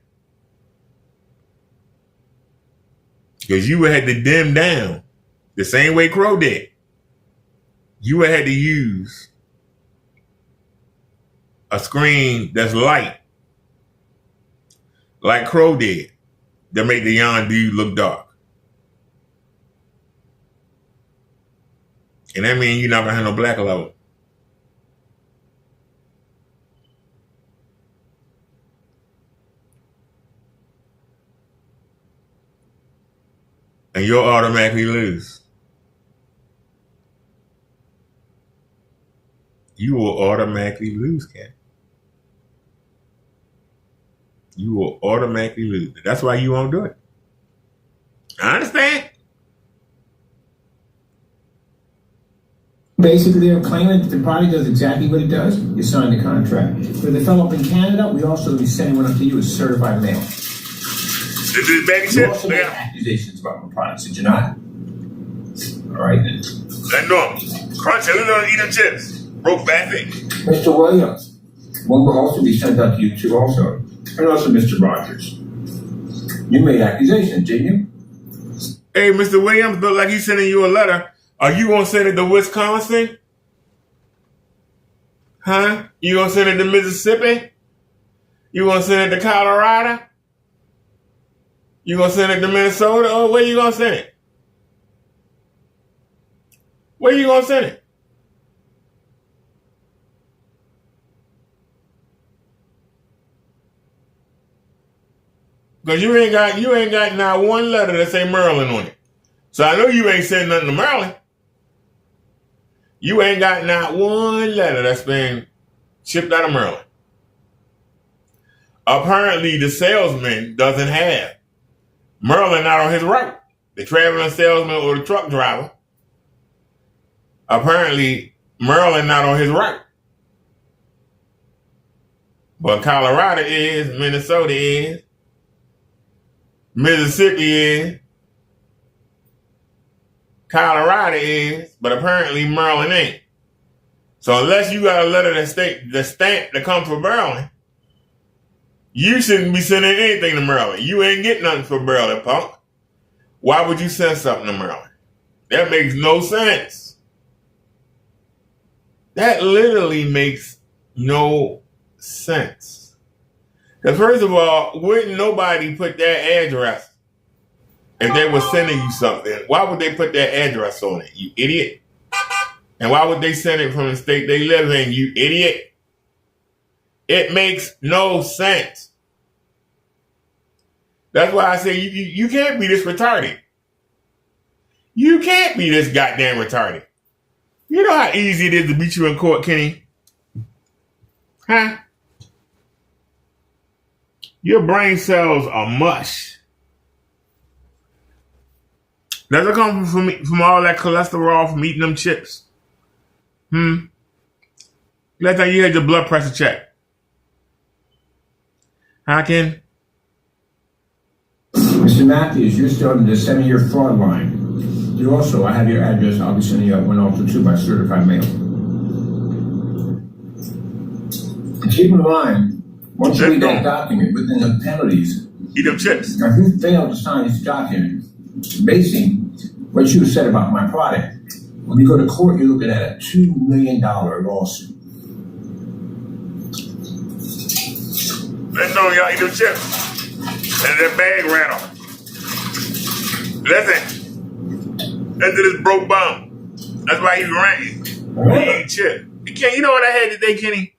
Because you would have to dim down the same way Crow did. You would have to use a screen that's light, like Crow did, to make the young dude look dark. And that means you're not going to have no black level. And you'll automatically lose. You will automatically lose, Cat. You will automatically lose. That's why you won't do it. I understand. Basically, they're claiming that the product does exactly what it does. You sign the contract. For the fellow up in Canada, we also be sending one up to you as certified mail. This is baby You chips. also make accusations about my products, did you not? All right, then. That's normal. Crunch it, let's eat them chips. Broke bad thing. Mr. Williams, one will also be sent out to you too also. And also Mr. Rogers. You made accusations, didn't you? Hey, Mr. Williams, look like he's sending you a letter. Are you going to send it to Wisconsin? Huh? You going to send it to Mississippi? You going to send it to Colorado? You going to send it to Minnesota? Or where you going to send it? Where you going to send it? Because you ain't got not one letter that say Maryland on it. So I know you ain't sending nothing to Maryland. You ain't got not one letter that's been shipped out of Maryland. Apparently, the salesman doesn't have Maryland not on his right. The traveling salesman or the truck driver. Apparently, Maryland not on his right. But Colorado is, Minnesota is, Mississippi is, Colorado is, but apparently Maryland ain't. So unless you got a letter that state the stamp that comes from Maryland, you shouldn't be sending anything to Maryland. You ain't getting nothing from Maryland, punk. Why would you send something to Maryland? That makes no sense. That literally makes no sense. Because first of all, wouldn't nobody put their address if they were sending you something? Why would they put their address on it, you idiot? And why would they send it from the state they live in, you idiot? It makes no sense. That's why I say you can't be this retarded. You can't be this goddamn retarded. You know how easy it is to beat you in court, Kenny? Huh? Your brain cells are mush. Does it come from all that cholesterol from eating them chips? Last time you had your blood pressure checked. Huh, Ken? Mr. Matthews, you're still on the 7-year fraud line. You also, I have your address. I'll be sending you out one also too by certified mail. Keep in mind, once you read that document within the penalties, eat them chips. Now, if you fail to sign this document, basing what you said about my product, when you go to court, you're looking at a $2 million lawsuit. Let's know y'all eat them chips. And that bag rattle. Listen to this broke bum. That's why he's ranting. He eat chip. You know what I had today, Kenny?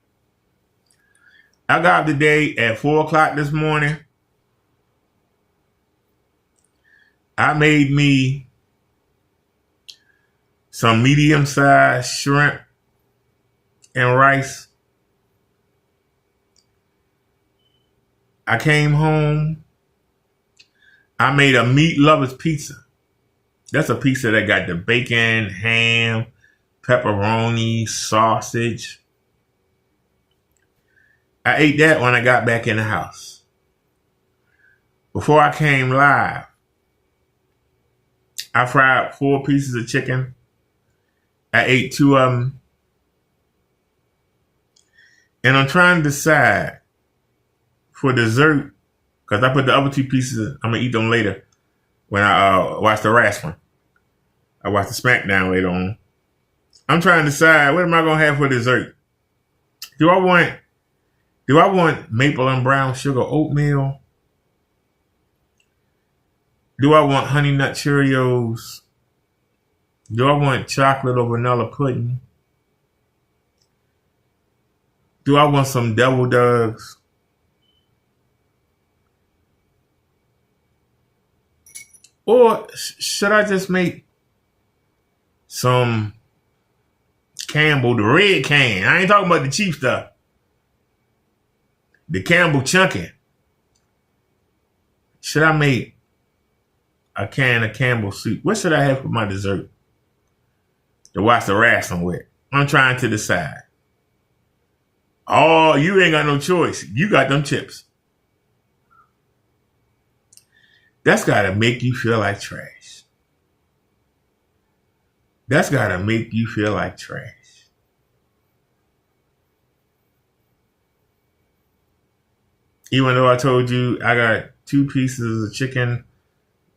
I got up today at 4 o'clock this morning. I made me some medium-sized shrimp and rice. I came home. I made a meat lover's pizza. That's a pizza that got the bacon, ham, pepperoni, sausage. I ate that when I got back in the house. Before I came live, I fried 4 pieces of chicken. I ate 2 of them. And I'm trying to decide for dessert, because I put the other 2 pieces, I'm going to eat them later. when I watch the wrestling. I watch the SmackDown later on. I'm trying to decide what am I gonna have for dessert. Do I want maple and brown sugar oatmeal? Do I want honey nut Cheerios? Do I want chocolate or vanilla pudding? Do I want some devil dogs? Or should I just make some Campbell, the red can? I ain't talking about the cheap stuff. The Campbell Chunky. Should I make a can of Campbell soup? What should I have for my dessert to watch the wrestling with? I'm trying to decide. Oh, you ain't got no choice. You got them chips. That's got to make you feel like trash. That's got to make you feel like trash. Even though I told you I got 2 pieces of chicken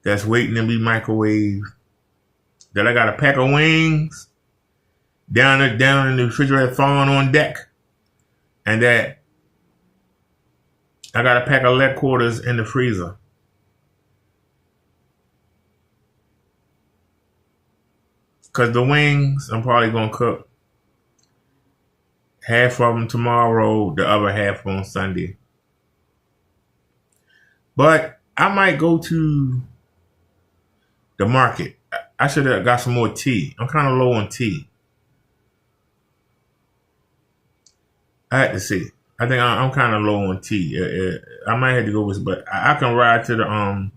that's waiting to be microwaved, that I got a pack of wings down in the refrigerator thawing on deck, and that I got a pack of leg quarters in the freezer. Because the wings, I'm probably going to cook half of them tomorrow, the other half on Sunday. But I might go to the market. I should have got some more tea. I'm kind of low on tea. I had to see. I think I'm kind of low on tea. I might have to go with, but I can ride to the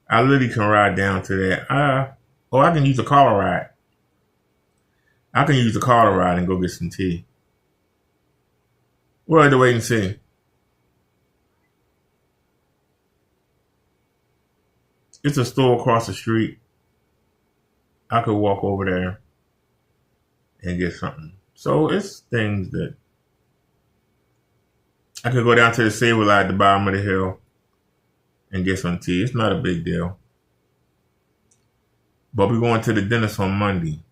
I literally can ride down to that. Or I can use the car ride. I can use the car ride and go get some tea. We'll have to wait and see. It's a store across the street. I could walk over there and get something. So it's things that I could go down to the Save-A-Lot at the bottom of the hill and get some tea. It's not a big deal. But we're going to the dentist on Monday.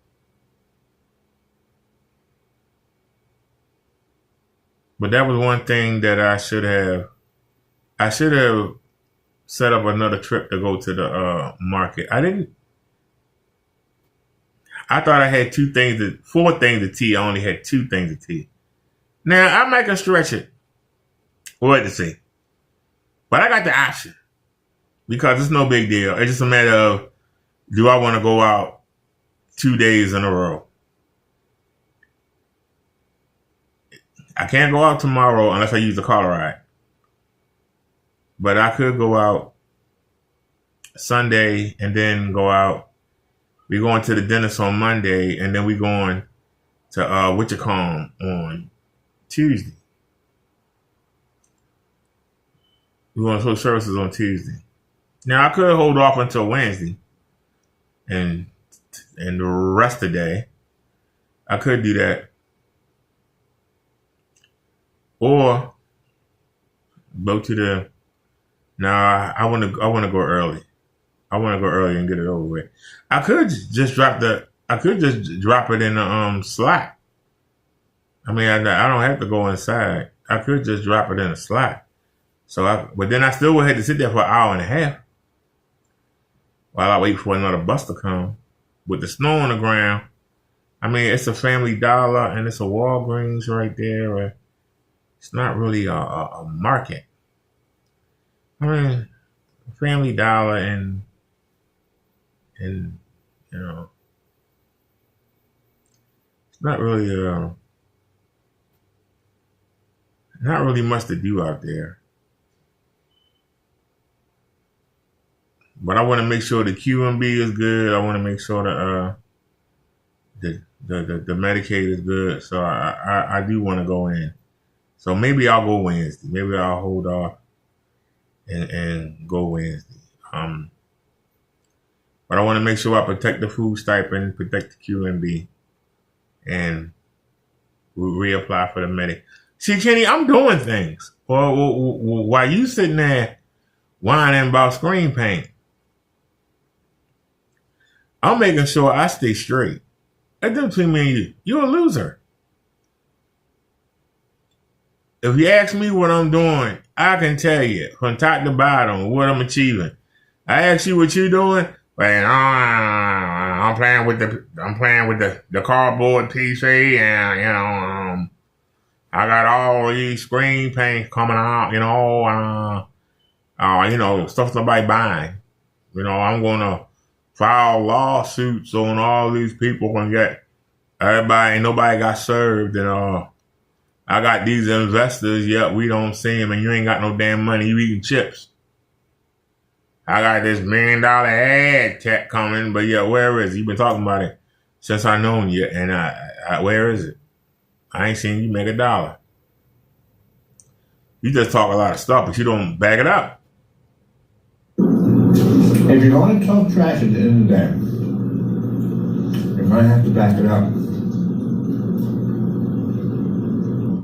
But that was one thing that I should have set up another trip to go to the market. I didn't. I thought I had 4 things of tea. I only had 2 things of tea. Now, I might can stretch it. We'll have to see. But I got the option. Because it's no big deal. It's just a matter of, do I want to go out 2 days in a row? I can't go out tomorrow unless I use the car ride. But I could go out Sunday and then go out. We're going to the dentist on Monday, and then we're going to Wichita on Tuesday. We're going to social services on Tuesday. Now, I could hold off until Wednesday and the rest of the day. I could do that. Or go to the... Nah, I want to go early. I want to go early and get it over with. I could just drop it in the slot. I mean, I don't have to go inside. I could just drop it in a slot. But then I still would have to sit there for an hour and a half while I wait for another bus to come. With the snow on the ground, I mean, it's a Family Dollar and it's a Walgreens right there. It's not really a market. I mean, Family Dollar and you know, it's not really much to do out there. But I want to make sure the QMB is good. I want to make sure that the Medicaid is good. So I do want to go in. So maybe I'll go Wednesday. Maybe I'll hold off and go Wednesday. But I want to make sure I protect the food stipend, protect the QMB, and reapply for the Medicaid. See, Kenny, I'm doing things. While you sitting there whining about screen paint, I'm making sure I stay straight. That's between me and you. You're a loser. If you ask me what I'm doing, I can tell you from top to bottom what I'm achieving. I ask you what you're doing, well, I'm playing with the cardboard PC, and I got all these screen paints coming out, stuff somebody buying. I'm gonna file lawsuits on all these people and get everybody. Ain't nobody got served, and I got these investors, yet we don't see them, and you ain't got no damn money. You eating chips. I got this $1 million ad check coming, but yeah, where is it? You've been talking about it since I known you, and where is it? I ain't seen you make $1. You just talk a lot of stuff, but you don't back it up. If you're going to talk trash at the end of the day, you might have to back it up.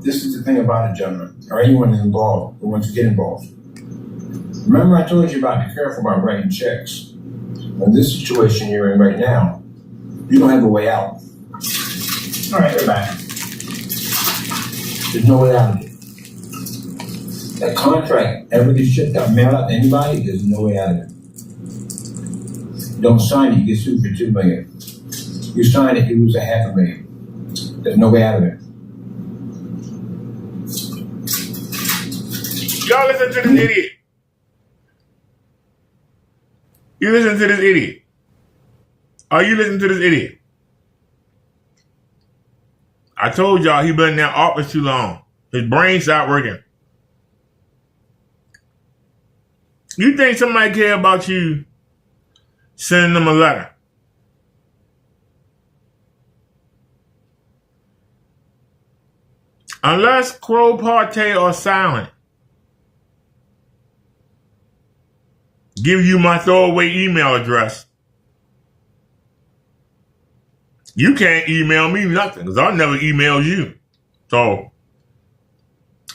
This is the thing about it, gentlemen, or anyone involved who wants to get involved. Remember I told you about be careful about writing checks. In this situation you're in right now, you don't have a way out. All right, we're back. There's no way out of it. That contract ever gets shipped out, mailed out to anybody, there's no way out of it. You don't sign it, you get sued for $2 million. You sign it, you lose $500,000. There's no way out of it. Y'all listen to this idiot. You listen to this idiot. Are you listening to this idiot? I told y'all he been in that office too long. His brain stopped working. You think somebody care about you sending them a letter? Unless Crow Party or Silent give you my throwaway email address, you can't email me nothing because I'll never email you. So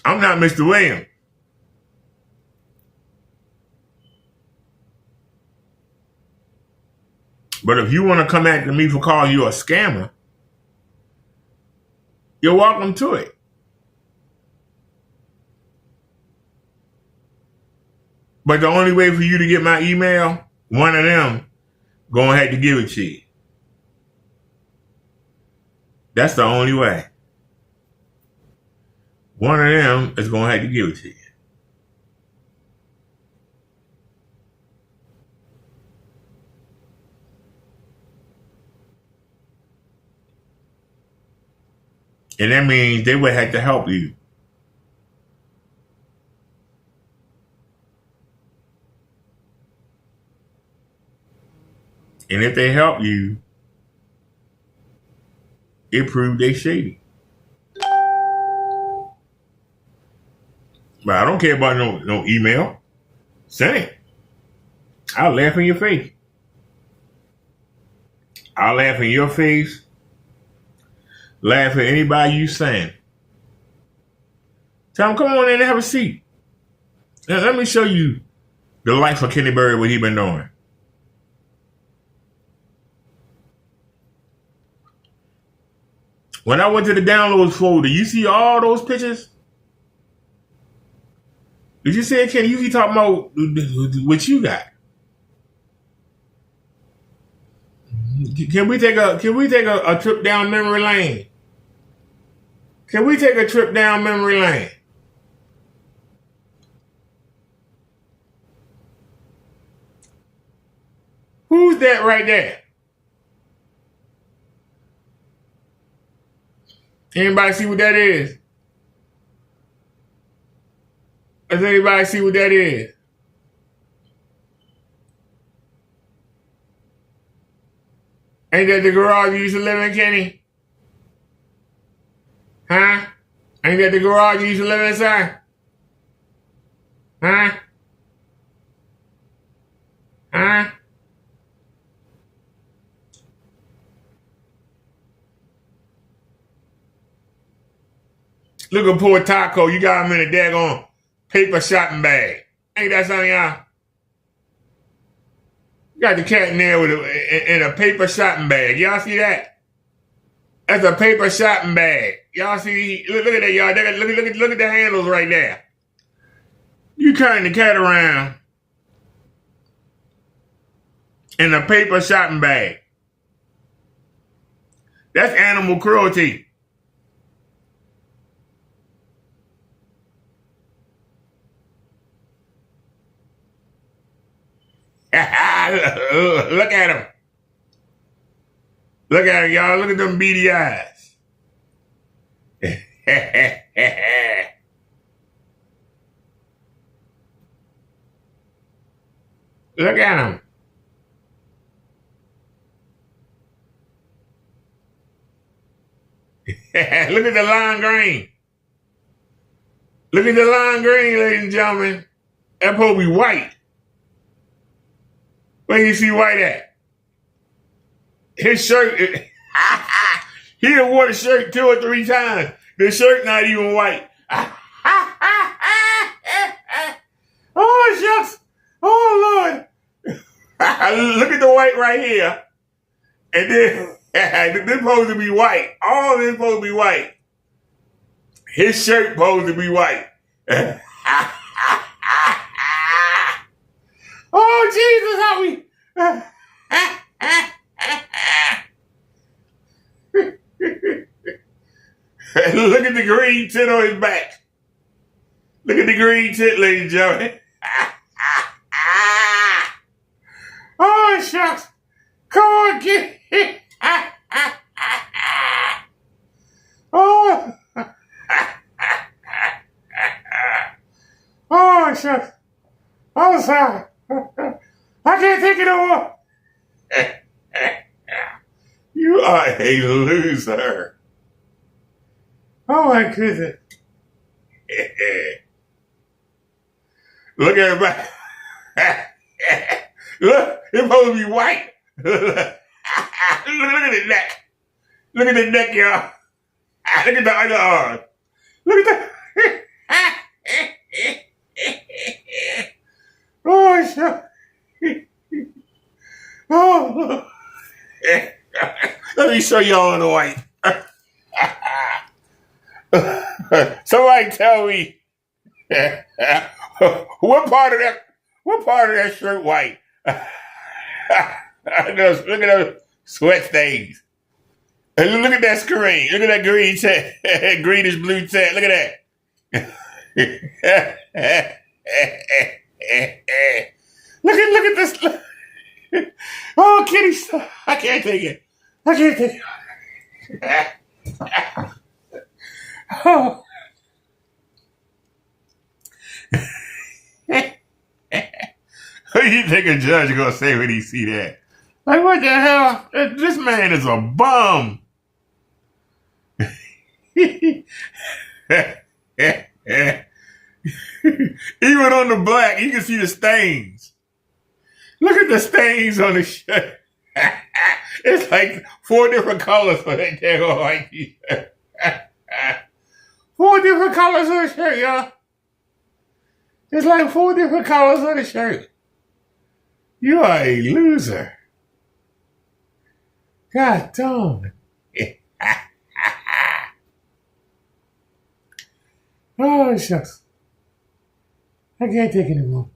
I'm not Mr. Williams. But if you want to come after me for calling you a scammer, you're welcome to it. But the only way for you to get my email, one of them gonna have to give it to you. That's the only way. One of them is gonna have to give it to you. And that means they would have to help you. And if they help you, it proved they shady. But I don't care about no email. Send it. I'll laugh in your face. I'll laugh in your face. Laugh at anybody you send. Tell them, come on in and have a seat. Now, let me show you the life of Kenny Berry, what he been doing. When I went to the downloads folder, you see all those pictures? Did you see it, Kenny? You keep talking about what you got. Can we take a trip down memory lane? Can we take a trip down memory lane? Who's that right there? Anybody see what that is? Does anybody see what that is? Ain't that the garage you used to live in, Kenny? Huh? Ain't that the garage you used to live inside? Huh? Huh? Look at poor Taco. You got him in a daggone paper shopping bag. Ain't that something, y'all? Got the cat in there with in a paper shopping bag. Y'all see that? That's a paper shopping bag. Y'all see? Look at that, y'all. Look at the handles right there. You carrying the cat around in a paper shopping bag. That's animal cruelty. Look at him. Look at him, y'all. Look at them beady eyes. Look at him. Look at the lime green. Look at the lime green, ladies and gentlemen. That supposed to be white. Where you see white at? His shirt, he had wore the shirt 2 or 3 times. The shirt not even white. Oh, shucks. Oh, Lord. Look at the white right here. And then, this supposed to be white. All this supposed to be white. His shirt supposed to be white. Oh, Jesus, how we... Look at the green tit on his back. Look at the green tit, ladies and gentlemen. Oh, shucks. Come on, get it. Oh. Oh, shucks. I'm sorry. I can't take it no more. You are a loser. Oh, my goodness. Look at it back. Look, it's supposed to be white. Look at the neck. Look at the neck, y'all. Look at the other arm. Look at the... Oh, shit. Oh. Let me show y'all in the white. Somebody tell me what part of that shirt white? Look at those sweat stains. And look at that screen. Look at that green tent. Greenish blue tent. Look at that. Look at this. Oh, kitty stuff. I can't take it. Oh. What do you think a judge is going to say when he see that? Like, what the hell? This man is a bum. Even on the black, you can see the stains. Look at the stains on the shirt. It's like 4 different colors on that damn white t-shirt. 4 different colors on the shirt, y'all. It's like 4 different colors on the shirt. You are a loser. God darn. Oh, shucks. I can't take it anymore.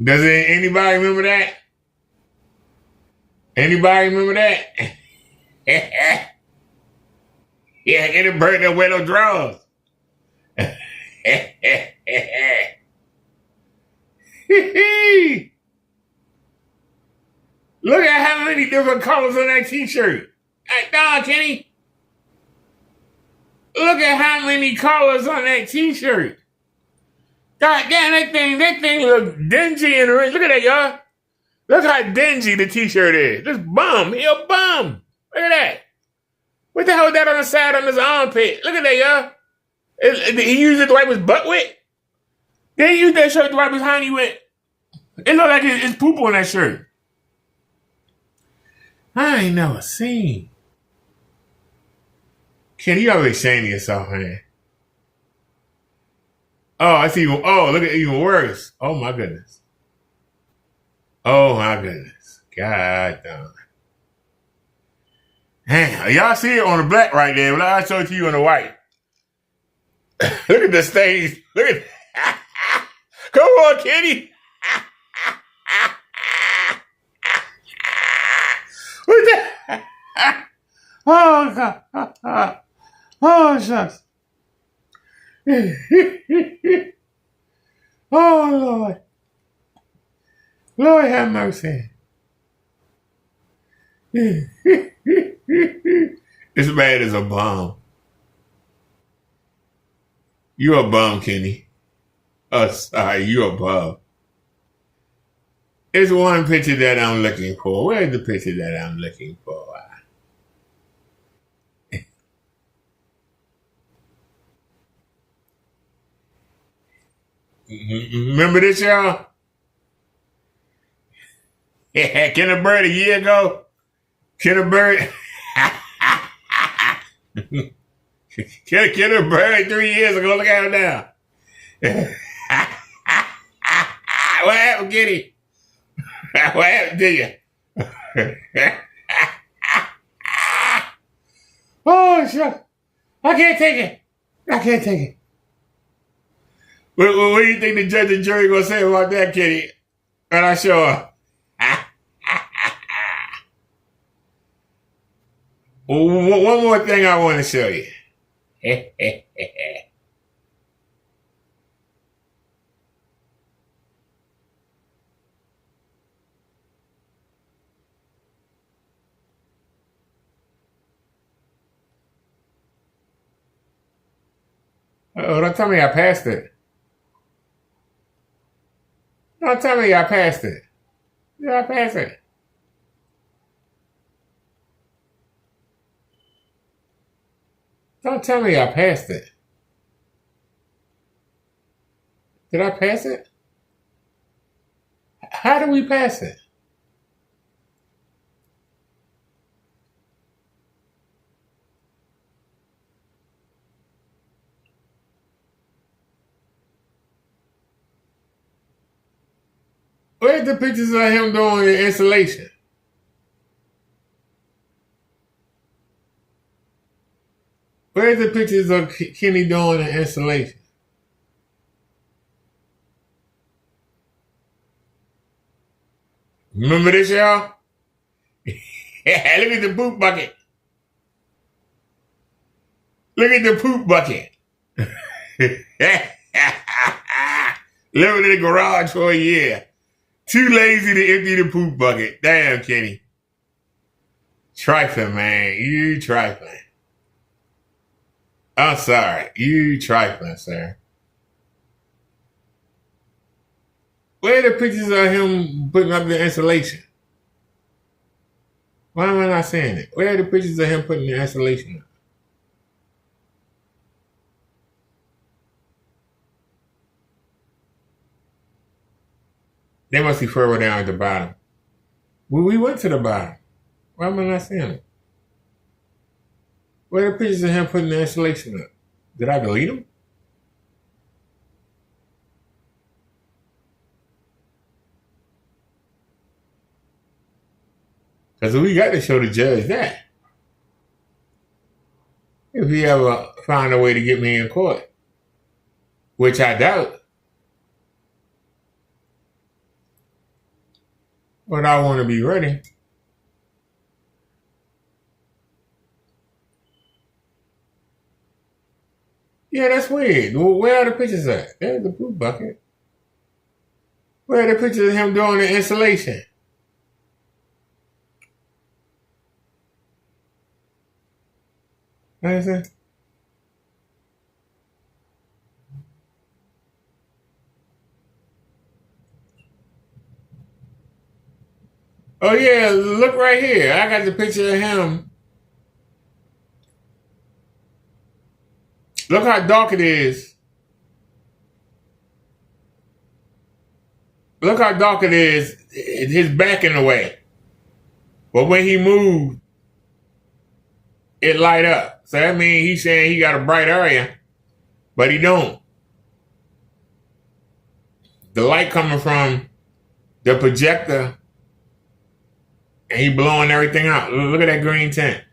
Does anybody remember that? Anybody remember that? Yeah, get it burnt up with no drawers. Look at how many different colors on that t-shirt. Hey, dog, Kenny. Look at how many colors on that t-shirt. God damn, that thing look dingy and rich. Look at that, y'all. Look how dingy the t-shirt is. This bum. He a bum. Look at that. What the hell is that on the side on his armpit? Look at that, y'all. He used it to wipe his butt with? They used that shirt to wipe his hiney with. It looked like it's poop on that shirt. I ain't never seen. Kid, you always ashamed of yourself, man. Oh, it's even. Oh, look at even worse. Oh my goodness. Oh my goodness. God damn. Damn, y'all see it on the black right there, but I'll show it to you on the white. Look at the stains. Look at. Come on, Kitty. What the? Oh God. Oh shucks. Oh Lord. Lord have mercy. This man is a bum. You a bum, Kenny. Oh, sorry, you a bum. There's one picture that I'm looking for. Where's the picture that I'm looking for? Remember this, y'all? Yeah, Kenneth Bird a year ago. Kenneth Bird. Kenneth Bird 3 years ago. Look at him now. What happened, Kitty? What happened to you? Oh, shit. I can't take it. I can't take it. What do you think the judge and jury going to say about that, Kitty? When I show her? One more thing I want to show you. Oh, don't tell me I passed it. Don't tell me I passed it. Did I pass it? Don't tell me I passed it. Did I pass it? How do we pass it? Where's the pictures of him doing the installation? Where's the pictures of Kenny doing the installation? Remember this, y'all? Yeah, look at the poop bucket. Look at the poop bucket. Living in the garage for a year. Too lazy to empty the poop bucket. Damn, Kenny. Trifling, man. You trifling. I'm sorry. You trifling, sir. Where are the pictures of him putting up the insulation? Why am I not saying it? Where are the pictures of him putting the insulation up? They must be further down at the bottom. Well, we went to the bottom. Why am I not seeing it? Where are the pictures of him putting the insulation up? Did I delete them? Because we got to show the judge that. If he ever find a way to get me in court. Which I doubt. But I want to be ready. Yeah, that's weird. Well, where are the pictures at? There's the poop bucket. Where are the pictures of him doing the installation? What is that? Oh yeah, look right here. I got the picture of him. Look how dark it is. Look how dark it is. His back in the way. But when he moved, it light up. So that means he's saying he got a bright area, but he don't. The light coming from the projector, and he blowing everything out. Look at that green tint.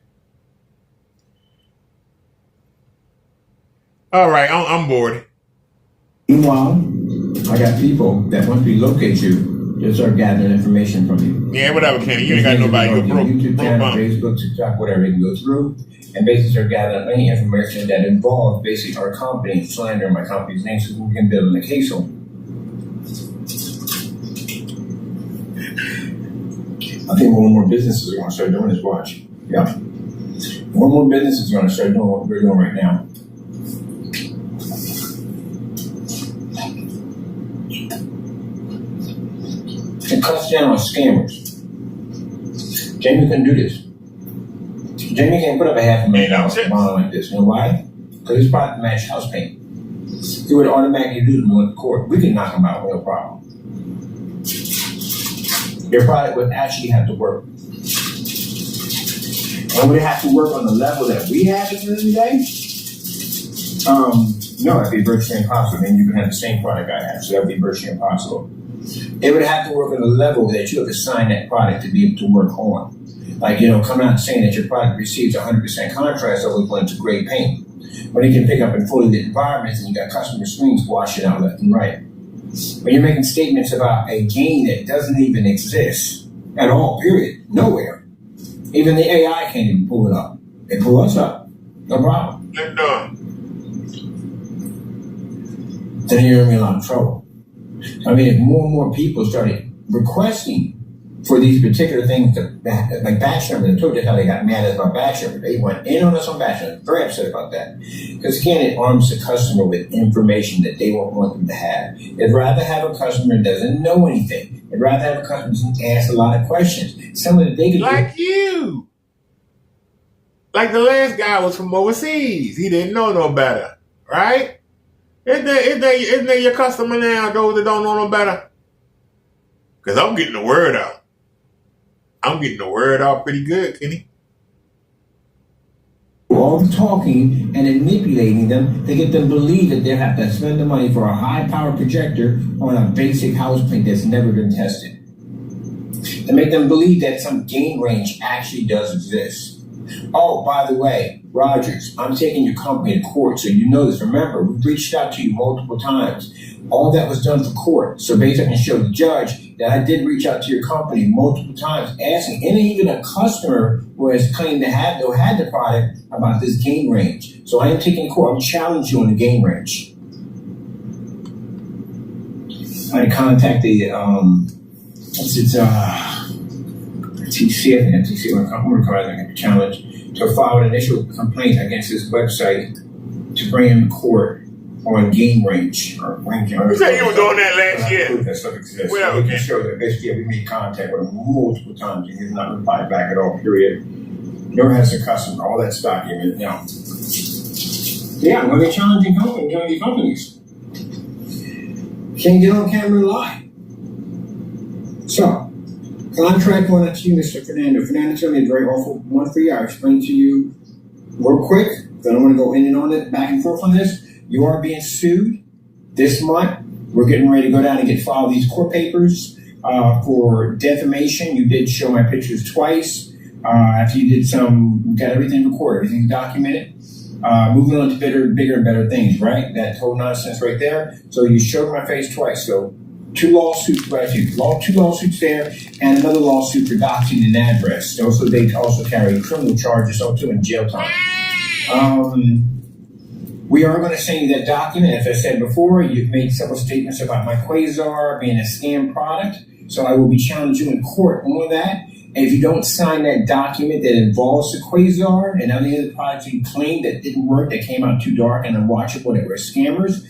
All right, I'm bored. Meanwhile, I got people that once we locate you, they'll start gathering information from you. Yeah, whatever, Kenny. You ain't got nobody. You're broke. YouTube channel, Facebook, TikTok, whatever they can go through, and basically start gathering any information that involves basically our company, slander my company's name, so we can build a case on. I think more and more businesses are going to start doing this. Watch. Yeah. More and more businesses are going to start doing what we're doing right now. It cuts down on scammers. Jamie couldn't do this. Jamie can't put up a $500,000 bond like this. You know why? Because his product matched house paint. He would automatically lose when we went to court. We could knock him out, no problem. Your product would actually have to work. And would it have to work on the level that we have at the end of the day? No, it'd be virtually impossible. Then you can have the same product I have, so that would be virtually impossible. It would have to work on the level that you have assigned that product to be able to work on. Like, coming out and saying that your product receives 100% contrast over going to gray paint. When it can pick up in fully lit environments and you got customer screens washing out left and right. When you're making statements about a game that doesn't even exist at all, period, nowhere. Even the AI can't even pull it up. They pull us up, no problem. Then you're in a lot of trouble. I mean, if more and more people started requesting for these particular things, like batch numbers, I told you how they got mad at my batch number. They went in on us on batch numbers. Very upset about that. Because again, it arms the customer with information that they won't want them to have. They'd rather have a customer that doesn't know anything. They'd rather have a customer that asks a lot of questions. Someone that they can like you. Like the last guy was from overseas. He didn't know no better, right? Isn't that your customer now, those that don't know no better? Because I'm getting the word out. I'm getting the word out pretty good, Kenny. All the talking and manipulating them to get them to believe that they have to spend the money for a high-power projector on a basic house paint that's never been tested. To make them believe that some gain range actually does exist. Oh, by the way, Rogers, I'm taking your company to court, so you know this. Remember, we reached out to you multiple times. All that was done for court. So basically I can show the judge that I did reach out to your company multiple times, asking, and even a customer who has claimed to have had the product about this gain range. So I am taking court. I'm challenging you on the gain range. I contacted TCF and FTC, I'm going to challenge to file an initial complaint against this website to bring him to court on gain range. You said you were doing that last year. That stuff exists. Well, we can show that basically we made contact with him multiple times and he has not replied back at all, period. Nor has the customer. All that's documented now. Yeah, I'm going to be challenging companies. Can't get on camera and lie. So, contract one to you, Mr. Fernando. Fernando told me a very awful one for you. I'll explain to you real quick. I don't want to go in and on it, back and forth on this. You are being sued this month. We're getting ready to go down and file these court papers for defamation. You did show my pictures twice. After you did you got everything recorded, everything's documented. Moving on to bigger and better things, right? That whole nonsense right there. So you showed my face twice. So 2 lawsuits right here. 2 lawsuits there, and another lawsuit for doxing an address. They also carry criminal charges, also in jail time. We are going to send you that document. As I said before, you've made several statements about my Quasar being a scam product. So I will be challenging you in court on that. And if you don't sign that document that involves the Quasar and any of the products you claimed that didn't work, that came out too dark and unwatchable, that were scammers,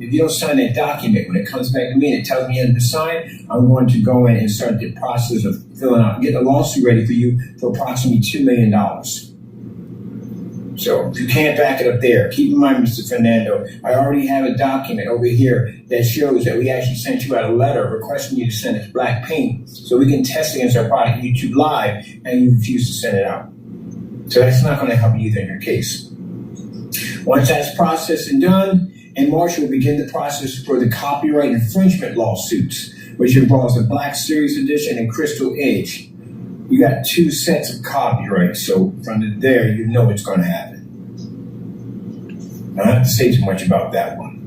if you don't sign that document, when it comes back to me and it tells me you have to sign, I'm going to go in and start the process of filling out, getting a lawsuit ready for you for approximately $2 million. So if you can't back it up there, keep in mind, Mr. Fernando, I already have a document over here that shows that we actually sent you out a letter requesting you to send us black paint so we can test against our product YouTube Live, and you refuse to send it out. So that's not going to help you either in your case. Once that's processed and done, in March we'll begin the process for the copyright infringement lawsuits, which involves the Black Series Edition and Crystal Edge. You got 2 sets of copyright, so from there you know what's going to happen. I don't have to say too much about that one.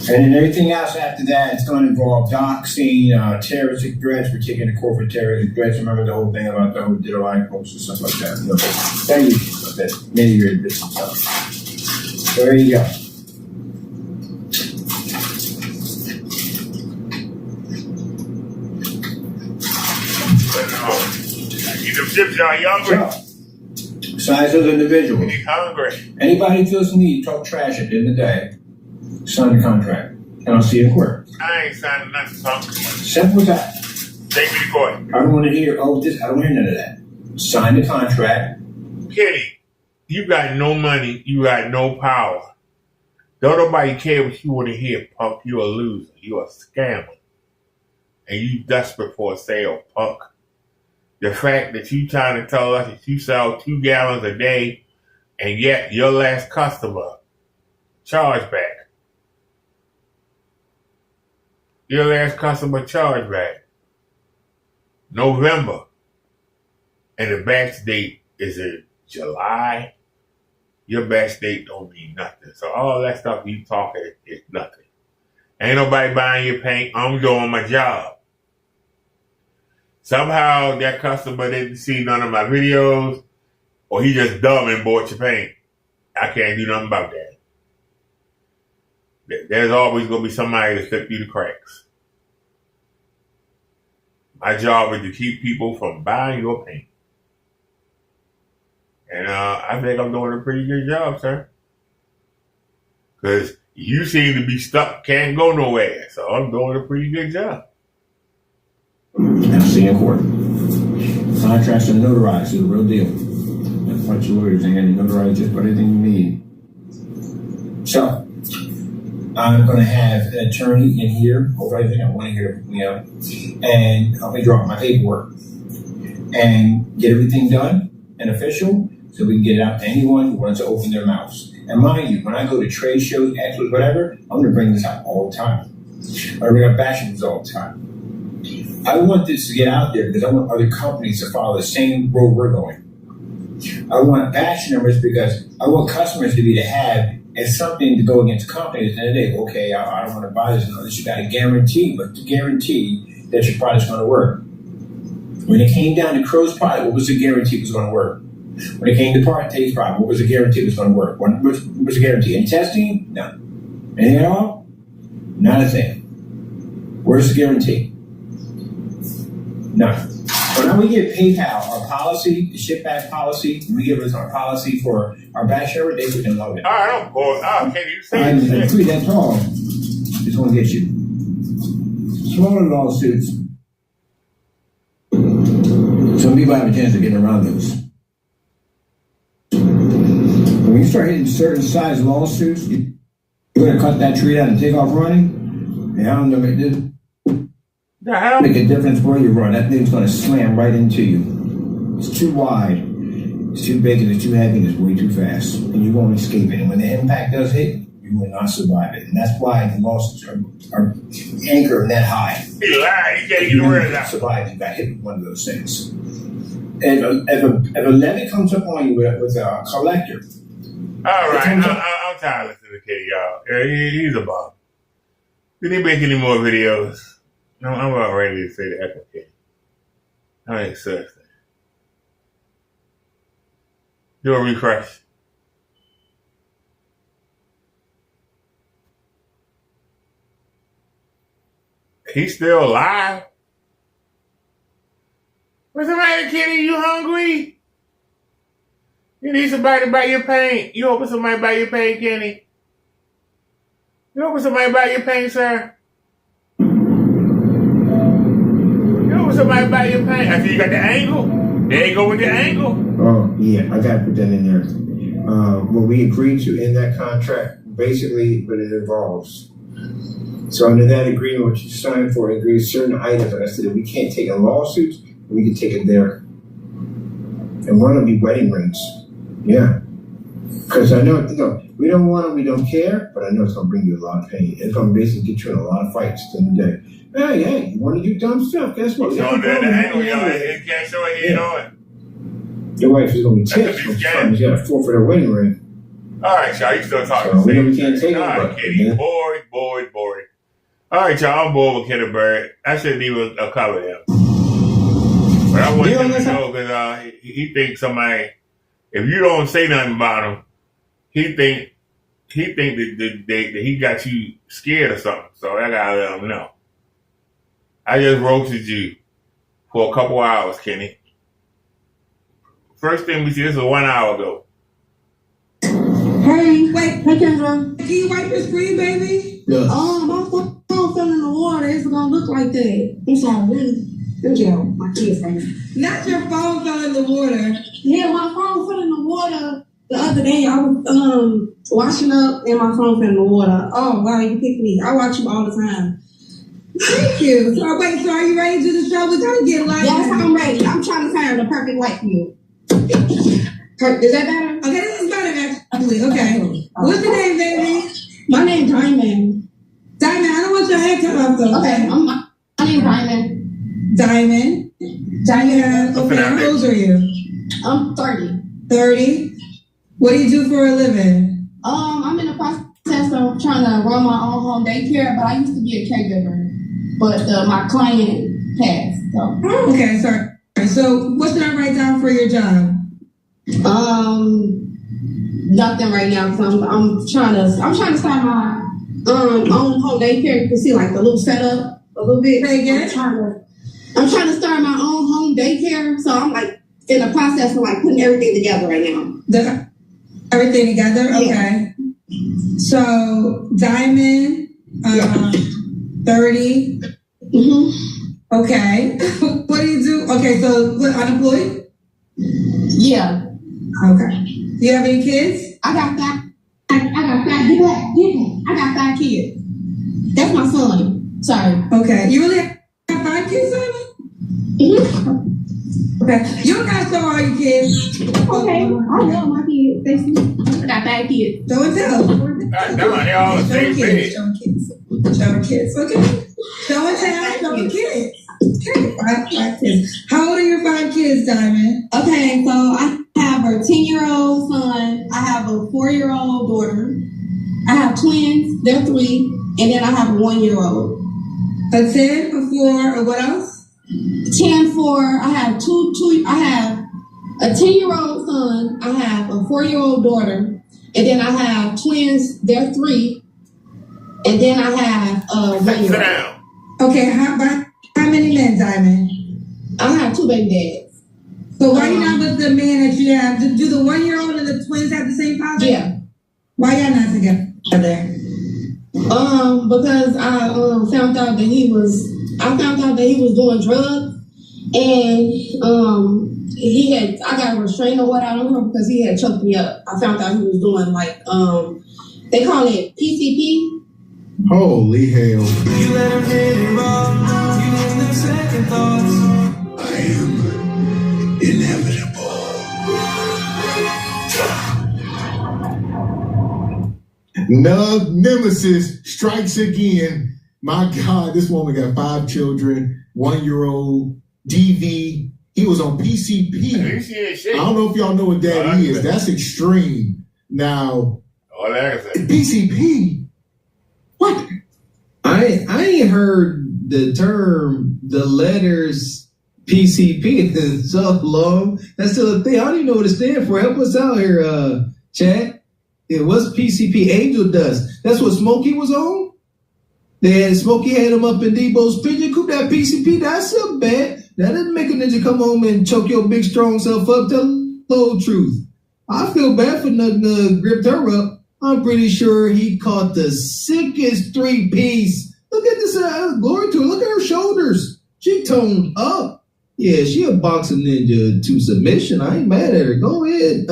And then everything else after that, it's going to involve doxing, terroristic threats. We're taking the court for terroristic threats. Remember the whole thing about the whole digital line posts and stuff like that. You know, that usually stuff that many years business stuff. So there you go. You them chips, y'all hungry? Besides those individuals, You hungry? anybody who feels the need to talk trash at the end of the day, sign the contract. And I'll see you in court. I ain't signing nothing, punk. Simple as that. Take me to court. I don't want to hear, I don't want to hear none of that. Sign the contract. Kitty, you got no money, you got no power. Don't nobody care what you want to hear, punk. You're a loser. You're a scammer. And you desperate for a sale, punk. The fact that you trying to tell us that you sell 2 gallons a day and yet your last customer charge back. Your last customer charge back. November. And the batch date is in July. Your batch date don't mean nothing. So all that stuff you talking is nothing. Ain't nobody buying your paint. I'm doing my job. Somehow that customer didn't see none of my videos, or he just dumb and bought your paint. I can't do nothing about that. There's always going to be somebody to slip through the cracks. My job is to keep people from buying your paint. And I think I'm doing a pretty good job, sir. Because you seem to be stuck, can't go nowhere. So I'm doing a pretty good job. I'll see you in court. Contracts are notarized, it's a real deal. And a bunch of lawyers ain't going to notarize just about anything you need. So, I'm going to have an attorney in here, over everything I want to hear from you, and help me draw up my paperwork. And get everything done and official so we can get it out to anyone who wants to open their mouths. And mind you, when I go to trade shows, expos, whatever, I'm going to bring this out all the time. I'm going to bring up bashings all the time. I want this to get out there because I want other companies to follow the same road we're going. I want batch numbers because I want customers to be to have as something to go against companies. And they say, okay, I don't want to buy this unless you got a guarantee, but to guarantee that your product's going to work. When it came down to Crow's product, what was the guarantee it was going to work? When it came to Partay's product, what was the guarantee it was going to work? What was the guarantee? Any testing? No. Anything at all? Not a thing. Where's the guarantee? No. So now we give PayPal our policy, the ship back policy, and we give us our policy for our batch number, they would love it. All right, I'm bored. Oh, can you say I'm 3 that tall. Just want to get you. Smaller lawsuits. Some people have a chance of getting around those. When you start hitting certain size lawsuits, you're going to cut that tree down and take off running. Yeah, I don't know. Make a difference where you run. That thing's going to slam right into you. It's too wide. It's too big and it's too heavy and it's way too fast. And you won't escape it. And when the impact does hit, you will not survive it. And that's why the losses are anchored that high. He lied. He can't get rid of that. Survive, you got hit with one of those things. And if a levy comes up on you with a collector. All right, I'm tired of listening to Kitty, y'all. He's a bum. Did he make any more videos? No, I'm about ready to say the heck with Kitty. I ain't seriously. Do a refresh. He's still alive. What's the matter, Kenny? You hungry? You need somebody to buy your paint. You hoping somebody buy your paint, Kenny? You hoping somebody buy your paint, sir? You hoping somebody buy your paint? I see you got the angle. There you go with the angle. Oh, yeah, I got to put that in there. What we agreed to in that contract, basically, what it involves. So under that agreement, what you signed for agrees certain items. I said that we can't take a lawsuit, we can take it there. And one of them be wedding rings. Yeah. Because I know, we don't want them, we don't care, but I know it's going to bring you a lot of pain. It's going to basically get you in a lot of fights at the end of the day. Hey, you want to do dumb stuff, guess what? You can't show it, you know it. Your wife is going to be tipped. She's got to forfeit her wedding ring. All right, y'all, you still talking. So we can't take it. All right, Kitty. Bored. All right, y'all, I'm bored with Kenny Bird. I shouldn't even cover him. But I want him to know because he thinks somebody, if you don't say nothing about him, he think that he got you scared or something. So I gotta let him know. I just roasted you for a couple hours, Kenny. First thing we see, this was 1 hour ago. Hey, Kendra. Can you wipe your screen, baby? Yes. My phone fell in the water. It's gonna look like that. I'm sorry. Good job. My kids right here. Not your phone fell in the water. Yeah, my phone fell in the water the other day. I was washing up and my phone fell in the water. Oh, wow, you picked me. I watch you all the time. Thank you. So are you ready to do the show? We're gonna get live. Yes, I'm ready. I'm trying to find the perfect light for you. Is that better? Okay, this is better actually. Okay. What's your name, baby? My name's Diamond. Diamond, I don't want your hair cut off though. Okay, my name's Diamond. Diamond. Okay, how old are you? I'm 30. 30? What do you do for a living? I'm in the process of trying to run my own home daycare, but I used to be a caregiver. But my client passed. So. Oh, okay, sorry. So what should I write down for your job? Nothing right now because I'm trying to start my own home daycare. You can see like the little setup a little bit. Hey, again? I'm trying to start my own home daycare, so I'm like in the process of like putting everything together right now. Everything together? Okay. Yeah. So Diamond, 30. Mm-hmm. Okay. What do you do? Okay, so what, unemployed? Yeah. Okay. Do you have any kids? I got 5 kids. That's my son. Sorry. Okay. You really have 5 kids, Simon? Mm-hmm. Okay. You don't gotta show all your kids. Okay. I love my kids. I got 5 kids. Show and tell. Show kids. Okay. Show and tell. Kids. Okay. 5 kids. How old are your 5 kids, Diamond? Okay, so I have a 10-year-old son. I have a 4-year-old daughter. I have twins. They're 3. And then I have a 1-year-old. A 10, a 4, or what else? 10, 4. I have I have a 10-year-old son. I have a 4-year-old daughter. And then I have twins. They're 3. And then I have a 1-year-old. Okay, how many men, Diamond? I have 2 baby dads. So why you not with the man that you have? Do the 1-year-old and the twins have the same father? Yeah. Why y'all not together? Because I found out that he was doing drugs, and I got a restraining order out on him because he had choked me up. I found out he was doing like they call it PCP. Holy hell. You let him hit it wrong. You didn't have second thoughts. I am inevitable. Nemesis strikes again. My God, this woman got 5 children, 1-year-old, DV. He was on PCP. I don't know if y'all know what that is. That's extreme. Now, PCP. What? I ain't heard the term, the letters PCP in so long. That's still a thing. I don't even know what it stands for. Help us out here, Chad. It was PCP, angel dust. That's what Smokey was on? They had Smokey had him up in Debo's pigeon coop. That PCP, that's a bad. That doesn't make a ninja come home and choke your big strong self up. Tell the whole truth. I feel bad for nothing to grip her up. I'm pretty sure he caught the sickest 3-piece. Look at this, glory to her. Look at her shoulders. She toned up. Yeah, she a boxing ninja to submission. I ain't mad at her. Go ahead,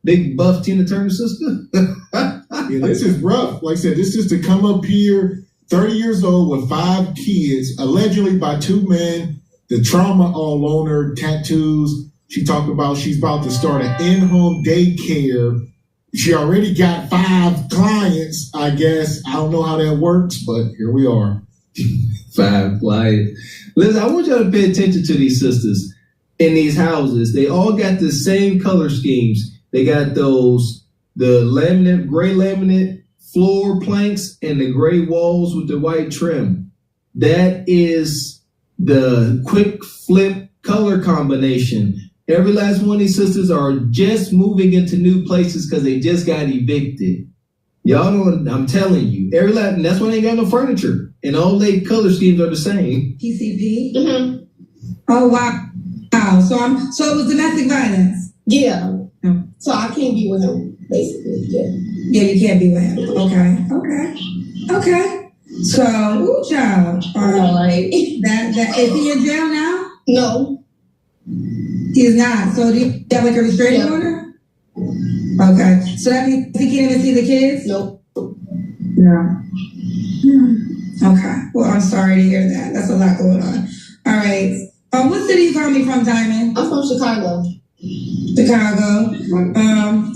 big buff Tina Turner sister. Yeah, this is rough. Like I said, this is to come up here, 30 years old with 5 kids, allegedly by 2 men. The trauma all on her, tattoos. She talked about she's about to start an in-home daycare. She already got 5 clients, I guess. I don't know how that works, but here we are. 5 clients. Listen, I want y'all to pay attention to these sisters in these houses. They all got the same color schemes. They got the laminate, gray laminate floor planks and the gray walls with the white trim. That is the quick flip color combination. Every last one of these sisters are just moving into new places because they just got evicted. Y'all know, I'm telling you. And that's why they ain't got no furniture. And all their color schemes are the same. PCP? Mm-hmm. Oh, wow. So it was domestic violence? Yeah. So I can't be with him, basically. Yeah. Yeah, you can't be with him. Okay. So, ooh, child. Right. That is he in jail now? No. He's not. So do you have like a restraining order? Okay. So that means he can't even see the kids? Nope. No. Okay. Well, I'm sorry to hear that. That's a lot going on. All right. What city you call me from, Diamond? I'm from Chicago. Chicago.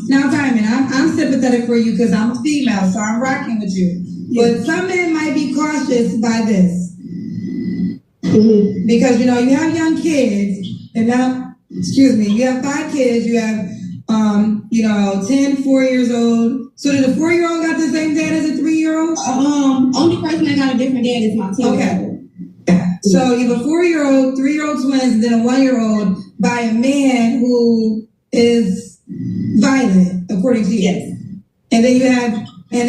Now, Diamond, I'm sympathetic for you because I'm a female, so I'm rocking with you. But some men might be cautious by this. Mm-hmm. Because, you have young kids, and now, you have 5 kids, you have, 10, 4 years old. So did the 4-year-old got the same dad as a 3-year-old? Only person that got a different dad is my 10-year-old. Okay. So you have a 4-year-old, 3-year-old twins, and then a 1-year-old by a man who is violent, according to you. Yes. And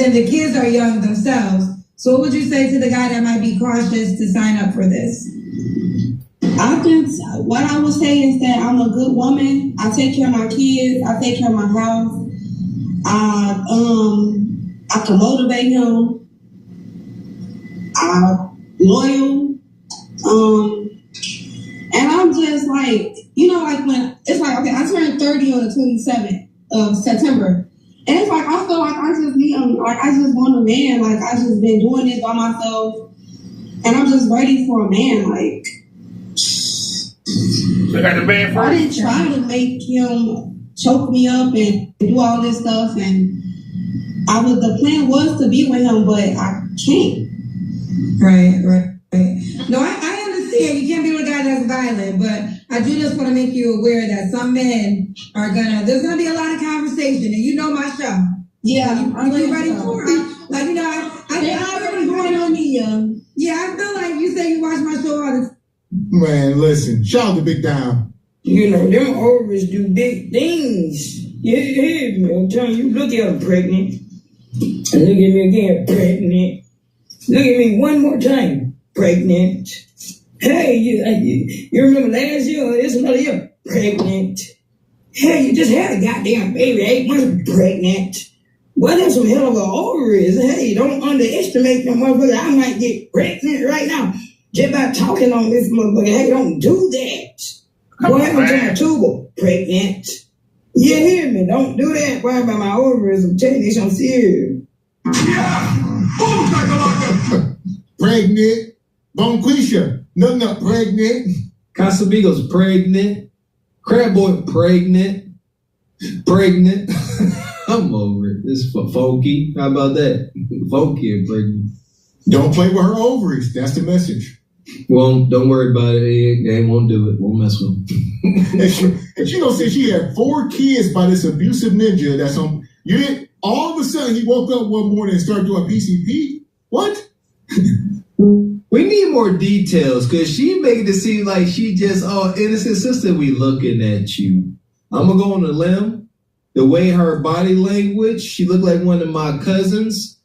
then the kids are young themselves. So what would you say to the guy that might be cautious to sign up for this? I think what I would say is that I'm a good woman. I take care of my kids. I take care of my house. I can motivate him. I'm loyal. And I'm just like, when it's like, okay, I turned 30 on the 27th of September. And it's like, I feel like I just need I just want a man. Like, I just been doing this by myself. And I'm just ready for a man. Like, So got the man first? I didn't try to make him choke me up and do all this stuff. And the plan was to be with him, but I can't. Right. No, I understand. You can't be with a guy that's violent, but I do just want to make you aware that some men there's going to be a lot of conversation, and you know my show. Yeah, Are you ready for it? Like, I already going on me. Yeah, I feel like you say you watch my show all the time. Man, listen, shout out to Big Down. Them ovaries do big things. Yeah, I'm telling you, look at her pregnant. And look at me again, pregnant. Look at me one more time, pregnant. Hey, you remember last year or this another year? Pregnant. Hey, you just had a goddamn baby, 8 months pregnant. Well, that's some hell of a ovaries. Hey, don't underestimate them motherfucker. I might get pregnant right now just by talking on this motherfucker. Hey, don't do that. What happened to my tubal? Pregnant. You hear me? Don't do that. Why about my ovaries? I'm telling you, I'm serious. Yeah! Pregnant. Bonquisha. No, pregnant. Casamigos pregnant. Crab Boy pregnant. I'm over it. This is for funky. How about that? Funky and pregnant. Don't play with her ovaries. That's the message. Well, don't worry about it. They won't do it. Won't mess with them. and she gonna say she had 4 kids by this abusive ninja that's on. All of a sudden he woke up one morning and started doing PCP. What? We need more details because she making it seem like she just innocent sister. We looking at you. I'm gonna go on a limb. The way her body language, she looked like one of my cousins.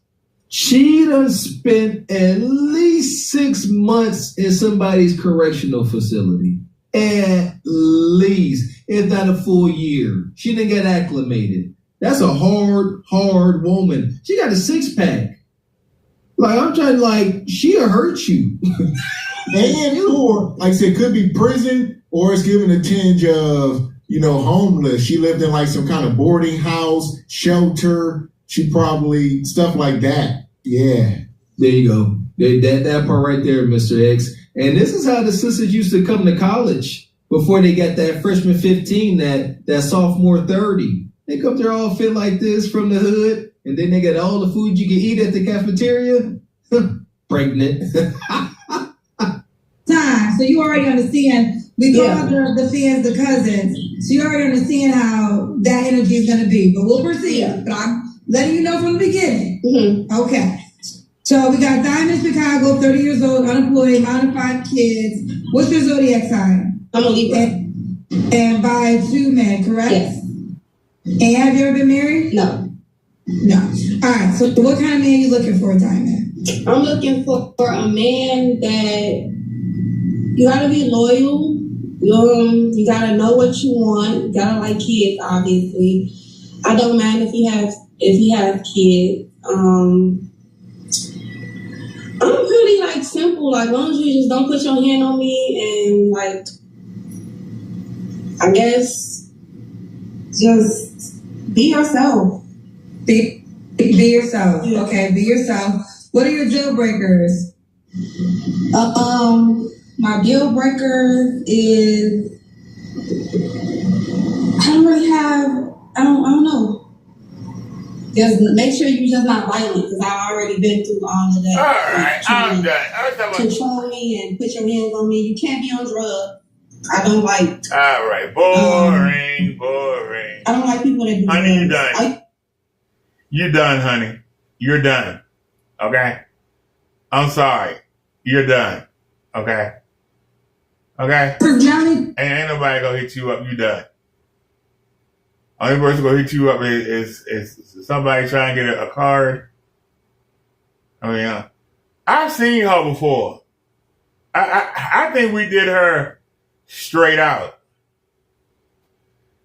She done spent at least 6 months in somebody's correctional facility. At least, if not a full year. She didn't get acclimated. That's a hard woman. She got a 6-pack. Like, I'm trying to, like, she'll hurt you. And or, like I said, could be prison, or it's given a tinge of, homeless. She lived in like some kind of boarding house, shelter. She probably, stuff like that. Yeah. There you go. That part right there, Mr. X. And this is how the sisters used to come to college before they got that freshman 15, that sophomore 30. They come there all fit like this from the hood, and then they got all the food you can eat at the cafeteria. Pregnant. Time. So you already understand. We call the fans the cousins. So you already understand how that energy is going to be. But we'll proceed. Yeah. But I'm letting you know from the beginning. Mm-hmm. Okay. So we got Diamond Chicago, 30 years old, unemployed, mom and 5 kids. What's your zodiac sign? I'm a Libra. And by 2 men, correct? Yes. And have you ever been married? No. No. All right. So what kind of man are you looking for, Diamond? I'm looking for a man that you gotta be loyal. You gotta know what you want. You gotta like kids, obviously. I don't mind if he has kids. I'm pretty like simple. Like, as long as you just don't put your hand on me and like, I guess, just be yourself. Be yourself. Yeah. Okay, be yourself. What are your deal breakers? My deal breaker is I don't know. Just make sure you're just not violent, because I've already been through all of that. All right, I'm done. Control me and put your hands on me. You can't be on drugs. I don't like. All right, boring. I don't like people that do Honey, you drugs. done. You're done, honey. You're done. Okay? I'm sorry. You're done. Okay? Okay? Ain't nobody gonna hit you up. You done. Only person gonna hit you up is somebody trying to get a card. I mean, I've seen her before. I think we did her straight out,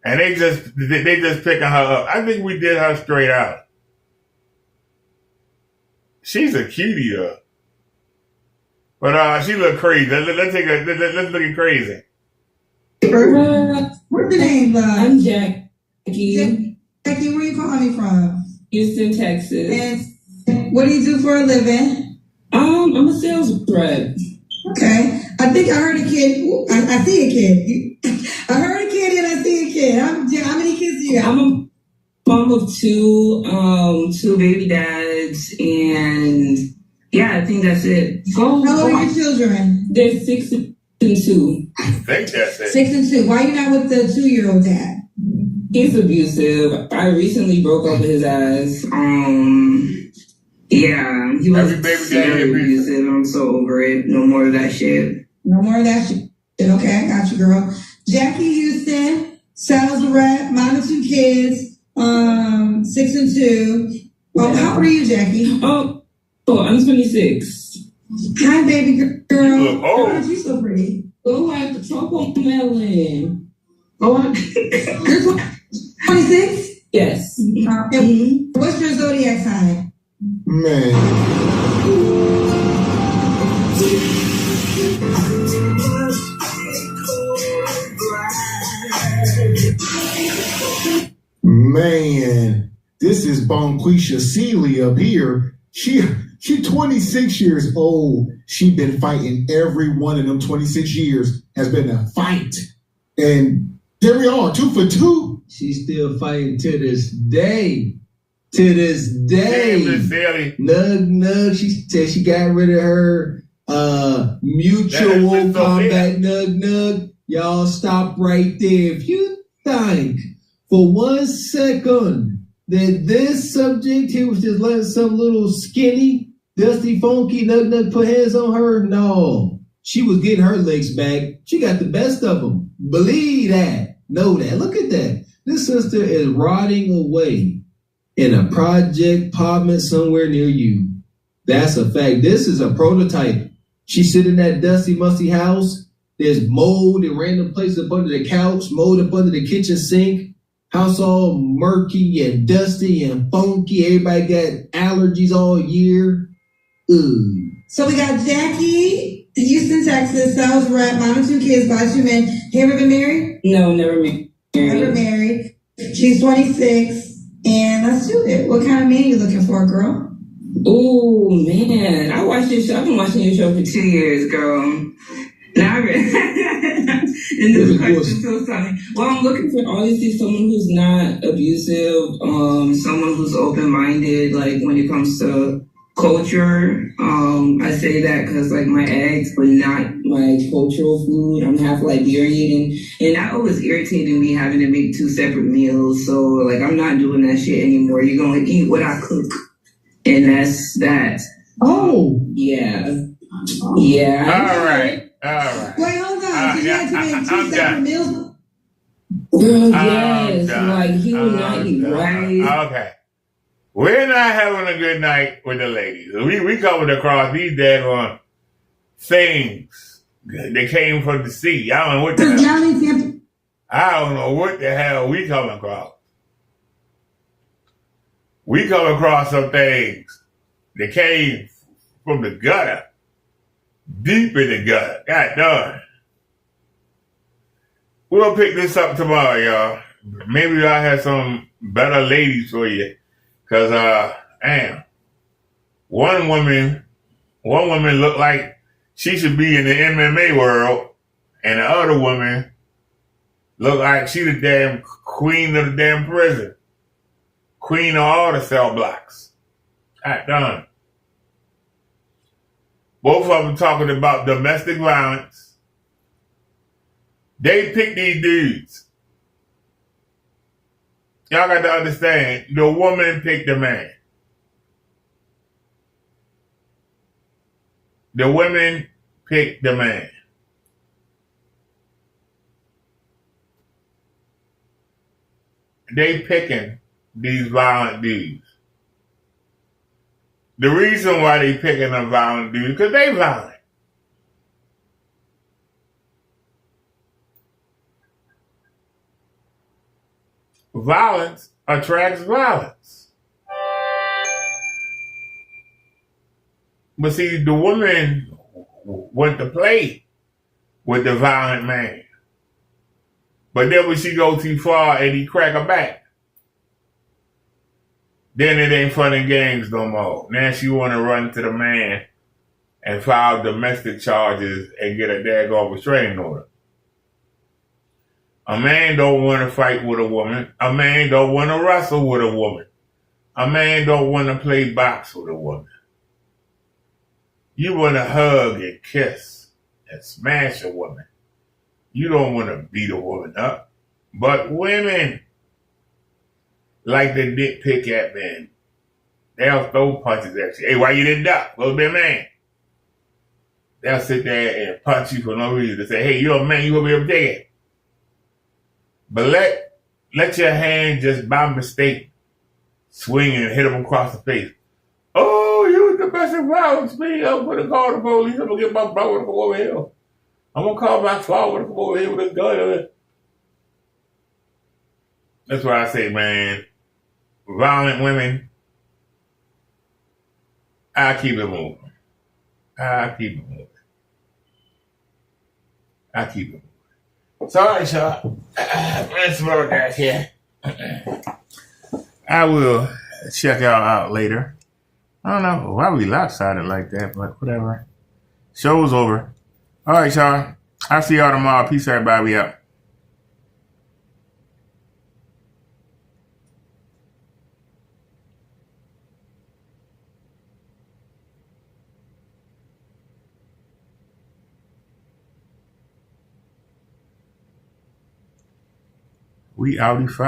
and they just picking her up. I think we did her straight out. She's a cutie though, but she look crazy. Let's look at crazy. What's the name, love? I'm Jackie. Jackie, where you calling me from? Houston, Texas. And what do you do for a living? I'm a sales rep. Okay. I think I heard a kid. Ooh, I see a kid. I heard a kid and I see a kid. How many kids do you have? I'm a mom of 2 baby dads, and yeah, I think that's it. How old are your children? They're 6 and 2. I think that's it. 6 and 2. Why are you not with the 2-year-old dad? He's abusive. I recently broke up with his ass. Yeah, he was very abusive. I'm so over it. No more of that shit. No more of that shit. Okay, I got you, girl. Jackie Houston, sales rep, mom of 2 kids, 6 and 2. Oh, how old are you, Jackie? Oh, I'm 26. Hi, baby girl. You look old. Why are you so pretty? Go at the Tropical Melon. Oh, you're 26? Yes. What's your zodiac sign? Man. Man, this is Bonquisha Seeley up here. She 26 years old. She been fighting. Every one of them 26 years has been a fight. And there we are, 2 for 2. She's still fighting to this day. To this day. Nug. She said she got rid of her mutual combat nug. Y'all stop right there. If you think for 1 second that this subject here was just letting some little skinny, dusty, funky nug put hands on her, no. She was getting her legs back. She got the best of them. Believe that. Know that. Look at that. This sister is rotting away in a project apartment somewhere near you. That's a fact. This is a prototype. She sit in that dusty, musty house. There's mold in random places up under the couch, mold up under the kitchen sink. House all murky and dusty and funky. Everybody got allergies all year. Ooh. So we got Jackie, Houston, Texas, sales rep, mom of 2 kids, by 2 men. Have you been married? No, never married. Never married. She's 26. And let's do it. What kind of man you looking for, girl? Oh man, I watched this show. I've been watching your show for 2 years, girl. Now I and this question's so funny. Well, I'm looking for obviously someone who's not abusive, someone who's open-minded, like when it comes to culture. I say that because like my eggs were not my cultural food. I'm half Liberian, and that always irritated me having to make 2 separate meals. So like I'm not doing that shit anymore. You're gonna eat what I cook, and that's that. Oh, yeah, yeah. All right. Wait, hold on. You had to make 2 separate meals? Girl, yes. Like he would not eat rice. Okay. We're not having a good night with the ladies. We coming across these daggone things that came from the sea. I don't know what the hell. I don't know what the hell we coming across. We come across some things that came from the gutter. Deep in the gutter. God darn. We'll pick this up tomorrow, y'all. Maybe I'll have some better ladies for you. Cause damn. One woman looked like she should be in the MMA world, and the other woman looked like she the damn queen of the damn prison. Queen of all the cell blocks. God darn. Both of them talking about domestic violence. They pick these dudes. Y'all got to understand, the woman picked the man. The women picked the man. They picking these violent dudes. The reason why they picking a violent dude, because they violent. Violence attracts violence. But see, the woman went to play with the violent man. But then when she go too far and he crack her back, then it ain't fun and games no more. Now she want to run to the man and file domestic charges and get a daggone restraining order. A man don't want to fight with a woman. A man don't want to wrestle with a woman. A man don't want to play box with a woman. You want to hug and kiss and smash a woman. You don't want to beat a woman up. But women like to nitpick at men. They'll throw punches at you. Hey, why you didn't duck? Go be a man. They'll sit there and punch you for no reason. They say, hey, you're a man, you gonna be able to take it. But let your hand just by mistake swing and hit him across the face. Oh, you was the best of violence. Me, I'm going to call the police. I'm going to get my brother to come over here. I'm going to call my father to come over here with his gun. That's why I say, man, violent women, I keep it moving. I keep it moving. Sorry, y'all. Let's work out here. I will check y'all out later. I don't know why we lopsided like that, but whatever. Show's over. All right, y'all. I'll see y'all tomorrow. Peace, everybody. We out. We outie 5.